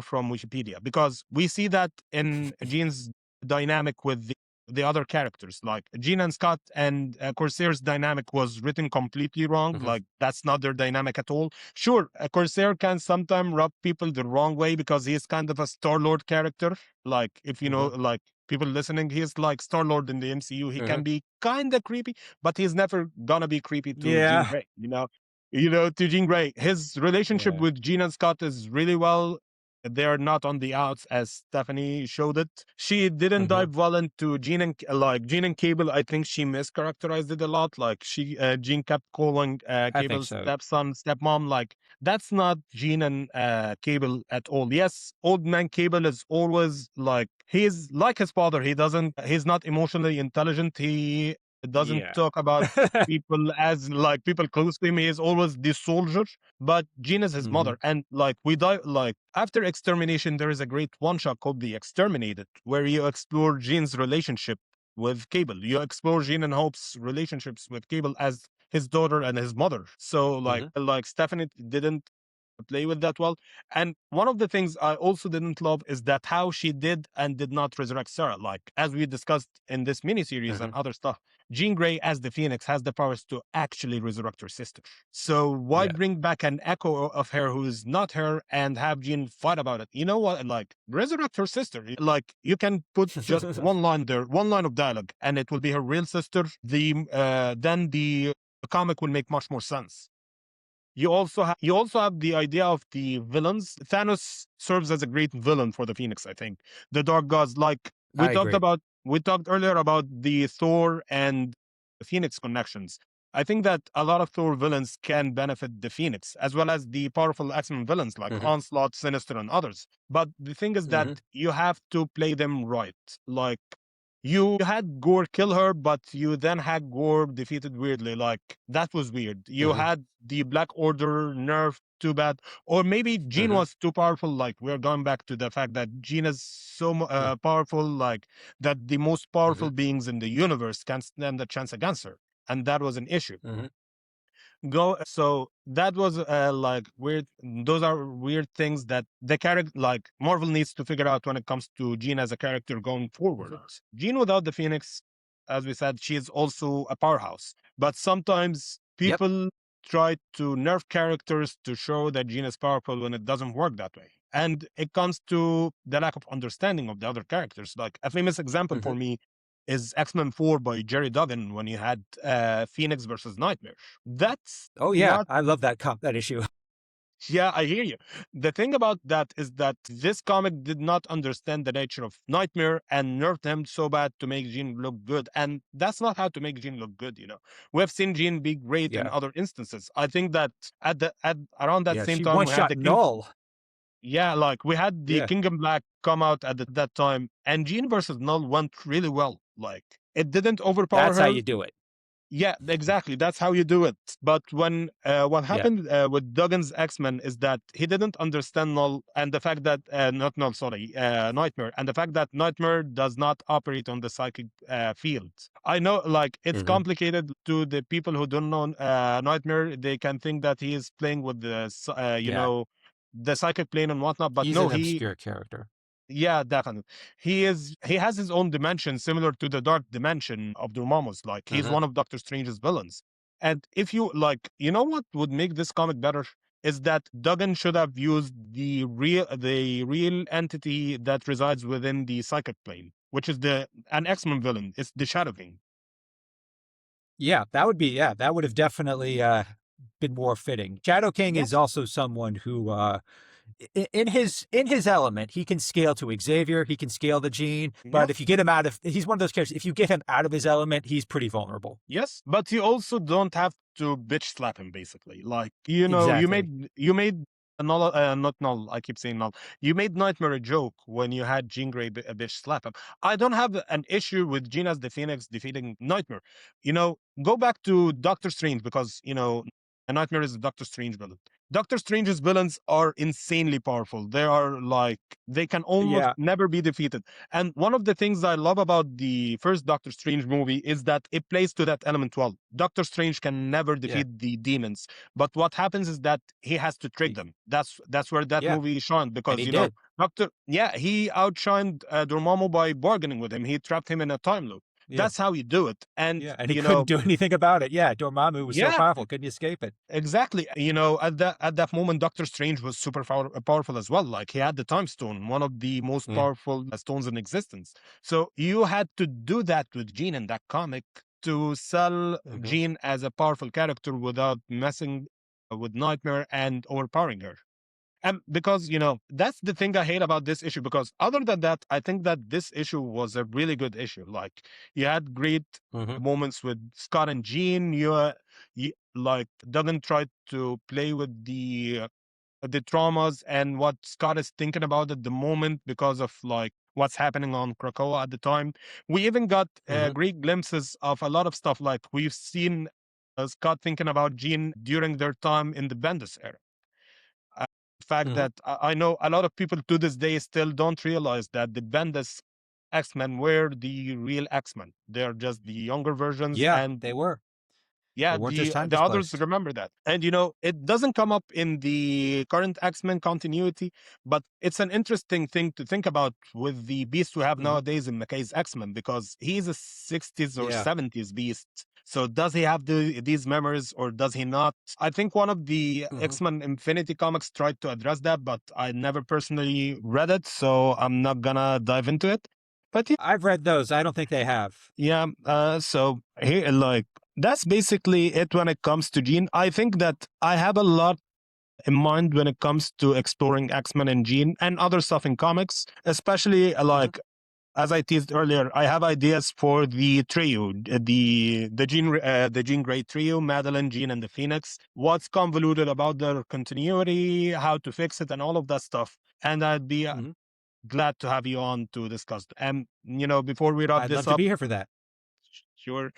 from Wikipedia. Because we see that in Jean's dynamic with the other characters. Like Jean and Scott and Corsair's dynamic was written completely wrong. Hmm. Like that's not their dynamic at all. Sure, Corsair can sometimes rub people the wrong way because he is kind of a Star Lord character. Like if you know, Hmm. like people listening, he is like Star Lord in the MCU. He Hmm. can be kind of creepy, but he's never gonna be creepy to Jean Yeah. Grey. To Jean Grey, his relationship Yeah. with Jean and Scott is really well. They're not on the outs as Stephanie showed it. She didn't Hmm. dive well into Jean and Cable. I think she mischaracterized it a lot. Like Jean kept calling I think Cable's so. stepson, stepmom. Like that's not Jean and Cable at all. Yes, old man Cable is always like he's like his father. He's not emotionally intelligent. He doesn't Yeah. talk about people as like people close to him. He is always the soldier, but Jean is his Hmm. mother. And like we die like after extermination, there is a great one shot called The Exterminated, where you explore Jean's relationship with Cable. You explore Jean and Hope's relationships with Cable as his daughter and his mother. So Hmm. like Stephanie didn't play with that well. And one of the things I also didn't love is that how she did and did not resurrect Sarah. Like as we discussed in this miniseries and Hmm. other stuff, Jean Grey as the Phoenix has the powers to actually resurrect her sister. So why Yeah. bring back an echo of her who is not her and have Jean fight about it? You know what? Like resurrect her sister. Like you can put just one line there, one line of dialogue, and it will be her real sister. Then the comic will make much more sense. You also have the idea of the villains. Thanos serves as a great villain for the Phoenix, I think. The Dark Gods, like I agree. we talked earlier about the Thor and the Phoenix connections. I think that a lot of Thor villains can benefit the Phoenix, as well as the powerful X-Men villains like Hmm. Onslaught, Sinister, and others. But the thing is that Hmm. you have to play them right. Like you had Gore kill her, but you then had Gore defeated weirdly. Like that was weird. You Hmm. had the Black Order nerfed too bad, or maybe Jean Hmm. was too powerful. Like we're going back to the fact that Jean is so powerful, like that the most Hmm. powerful beings in the universe can stand a chance against her, and that was an issue. Hmm. Go so that was like weird. Those are weird things that the character like Marvel needs to figure out when it comes to Jean as a character going forward. Jean without the Phoenix, as we said, she is also a powerhouse, but sometimes Yep. people try to nerf characters to show that Jean is powerful when it doesn't work that way, and it comes to the lack of understanding of the other characters. Like a famous example Hmm. for me is X-Men 4 by Jerry Duggan when you had Phoenix versus Nightmare. That's Oh yeah, not I love that issue. Yeah, I hear you. The thing about that is that this comic did not understand the nature of Nightmare and nerfed him so bad to make Jean look good. And that's not how to make Jean look good. We have seen Jean be great in Yeah. other instances. I think that at around that Yeah. same She time one we had shot the King Null. yeah, like we had the Yeah. Kingdom Black come out at that time, and Jean versus Null went really well. Like it didn't overpower That's how her. you do it. Yeah, exactly. That's how you do it. But when what Yeah. happened with Duggan's X-Men is that he didn't understand Null and the fact that not Null, sorry, Nightmare, and the fact that Nightmare does not operate on the psychic field. I know, like it's Hmm. complicated to the people who don't know Nightmare. They can think that he is playing with Yeah. the psychic plane and whatnot. But He's no, an he obscure character. yeah, definitely. He has his own dimension similar to the dark dimension of Dormammu's. Like he's Hmm. one of Doctor Strange's villains. And if you like, you know what would make this comic better is that Duggan should have used the real entity that resides within the psychic plane, which is the an X-Men villain. It's the Shadow King. Yeah, that would have definitely been more fitting. Shadow King is Yes. also someone who in his element, he can scale to Xavier, he can scale the Gene, but if Yes. you get him out of he's one of those characters, if you get him out of his element, he's pretty vulnerable. Yes, but you also don't have to bitch slap him. Basically, like you Exactly. made a null, not null. I keep saying null. You made Nightmare a joke when you had Jean Grey a bitch slap him. I don't have an issue with Jean as the Phoenix defeating Nightmare. Go back to Doctor Strange because a Nightmare is a Doctor Strange villain. Doctor Strange's villains are insanely powerful. They are like they can almost Yeah. never be defeated. And one of the things I love about the first Doctor Strange movie is that it plays to that element well. Doctor Strange can never Yeah. defeat the demons, but what happens is that he has to trick He- them. That's where that yeah. movie shone And because he did. Doctor, yeah, he outshined Dormammu by bargaining with him. He trapped him in a time loop. Yeah. That's how you do it. And, Yeah. And he couldn't do anything about it. Yeah. Dormammu was so yeah, powerful, couldn't escape it. exactly. At that moment, Doctor Strange was super powerful as well. Like he had the Time Stone, one of the most Yeah. powerful stones in existence. So you had to do that with Jean in that comic to sell Hmm. Jean as a powerful character without messing with Nightmare and overpowering her. Because that's the thing I hate about this issue. Because other than that, I think that this issue was a really good issue. Like you had great Hmm. moments with Scott and Jean. You like doesn't try to play with the traumas and what Scott is thinking about at the moment because of like what's happening on Krakoa at the time. We even got Hmm. great glimpses of a lot of stuff. Like we've seen Scott thinking about Jean during their time in the Bendis era. Fact Hmm. that I know a lot of people to this day still don't realize that the Bendis X-Men were the real X-Men. They're just the younger versions, Yeah, and they were. They yeah, weren't just time the others displaced. remember that. And it doesn't come up in the current X-Men continuity, but it's an interesting thing to think about with the beast we have Hmm. nowadays in McKay's X-Men, because he's a 60s or Yeah. 70s beast. So does he have these memories or does he not? I think one of the Hmm. X-Men Infinity comics tried to address that, but I never personally read it, so I'm not gonna dive into it. But I've read those. I don't think they have. yeah, so here, like, that's basically it when it comes to Gene. I think that I have a lot in mind when it comes to exploring X-Men and Gene and other stuff in comics, especially Hmm. like as I teased earlier, I have ideas for the trio, the Jean Grey trio, Madeline, Jean, and the Phoenix. What's convoluted about their continuity, how to fix it, and all of that stuff. And I'd be Hmm. glad to have you on to discuss. And before we wrap I'd this love to up, be here for that. sure.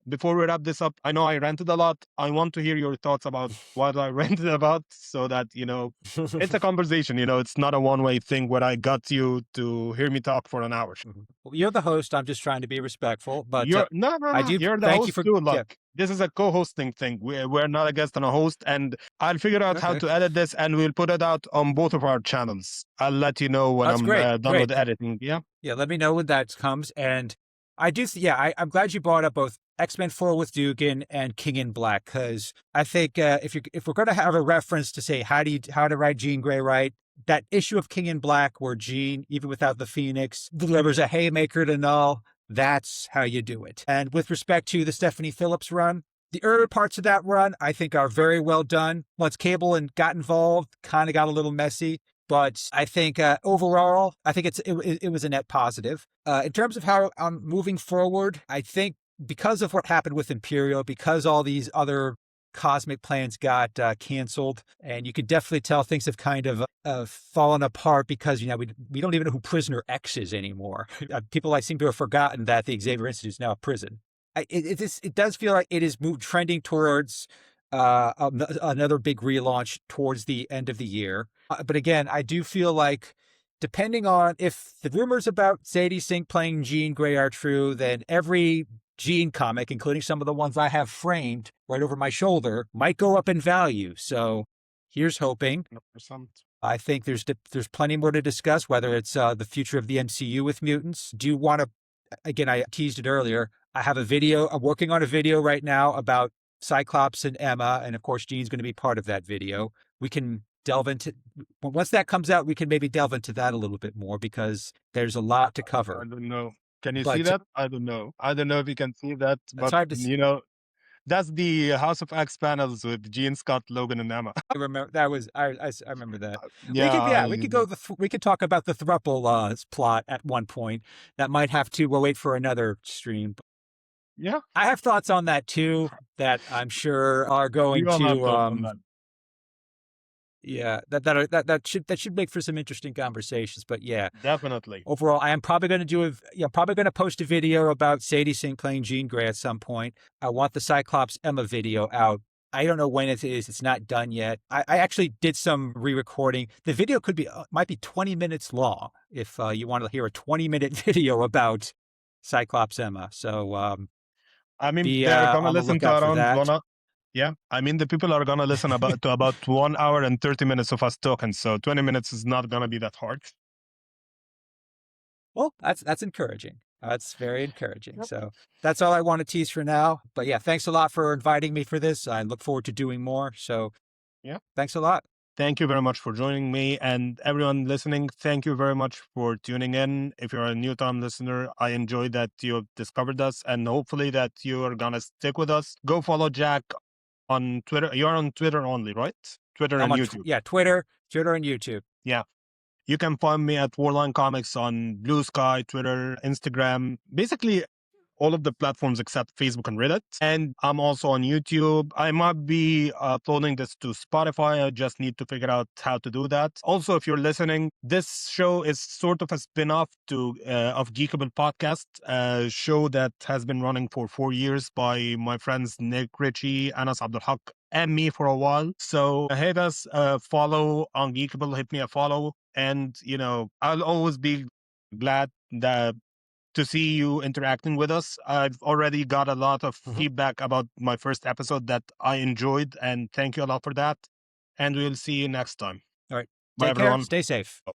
Before we wrap this up, I know I ranted a lot. I want to hear your thoughts about what I ranted about so that, it's a conversation. It's not a one-way thing where I got you to hear me talk for an hour. Mhm. Well, you're the host. I'm just trying to be respectful, but You're no, no, I no. do You're the thank you host for, too. yeah. Like this is a co-hosting thing. We're not a guest and a host, and I'll figure out how Okay. to edit this, and we'll put it out on both of our channels. I'll let you know when That's I'm great. done with Great. editing. Yeah. Yeah, let me know when that comes. And I do, yeah, I'm glad you brought up both X-Men 4 with Dugan and King in Black, because I think if we're going to have a reference to say how to write Jean Grey right, that issue of King in Black where Jean, even without the Phoenix, delivers a haymaker to Null, that's how you do it. And with respect to the Stephanie Phillips run, the earlier parts of that run I think are very well done. Once Cable and got involved, kind of got a little messy. But I think overall, I think it was a net positive. In terms of how I'm moving forward, I think because of what happened with Imperial, because all these other cosmic plans got canceled, and you could definitely tell things have kind of fallen apart because we don't even know who Prisoner X is anymore. People I seem to have forgotten that the Xavier Institute is now a prison. It does feel like it is moved trending towards another big relaunch towards the end of the year. But again, I do feel like depending on if the rumors about Sadie Sink playing Jean Grey are true, then every Jean comic, including some of the ones I have framed right over my shoulder, might go up in value. So here's hoping. 100%. I think there's plenty more to discuss, whether it's the future of the MCU with mutants. Do you want to? Again, I teased it earlier. I have a video. I'm working on a video right now about Cyclops and Emma, and of course, Jean's going to be part of that video. We can delve into once that comes out. We can maybe delve into that a little bit more because there's a lot to I cover. don't know. Can you see But that? I don't know. I don't know if you can see that, it's but hard to that's the House of X panels with Gene, Scott, Logan, and Emma. remember. That was I remember that. We Yeah, could we could go we could talk about the thruple plot at one point. That might have to. We'll wait for another stream. yeah. I have thoughts on that too that I'm sure are We going all have to thoughts on that. yeah, that should make for some interesting conversations. But yeah, Definitely. overall, I am probably going to probably going to post a video about Sadie Sink playing Jean Grey at some point. I want the Cyclops Emma video out. I don't know when it is. It's not done yet. I actually did some re-recording. The video might be 20 minutes long if you want to hear a 20-minute video about Cyclops Emma. So I mean, be they're gonna on the listen to lookout for around that. 1 hour. Yeah, I mean, the people are gonna listen about 1 hour and 30 minutes of us talking. So 20 minutes is not gonna be that hard. Well, that's encouraging. That's very encouraging. Yep. So that's all I want to tease for now. But yeah, thanks a lot for inviting me for this. I look forward to doing more. So Yeah. thanks a lot. Thank you very much for joining me. And everyone listening, thank you very much for tuning in. If you're a new time listener, I enjoyed that you have discovered us and hopefully that you are going to stick with us. Go follow Jack on Twitter. You're on Twitter only, right? Twitter I'm and on YouTube. Twitter and YouTube. Yeah. You can find me at Warline Comics on Blue Sky, Twitter, Instagram, basically all of the platforms except Facebook and Reddit. And I'm also on YouTube. I might be uploading this to Spotify. I just need to figure out how to do that. Also, if you're listening, this show is sort of a spin-off to of Geekable Podcast, a show that has been running for 4 years by my friends Nick Ritchie, Anas Abdul Haq, and me for a while. So hit us follow on Geekable, hit me a follow. And, I'll always be glad that to see you interacting with us. I've already got a lot of feedback about my first episode that I enjoyed, and thank you a lot for that. And we'll see you next time. All right. Bye, Take care. everyone. Stay safe.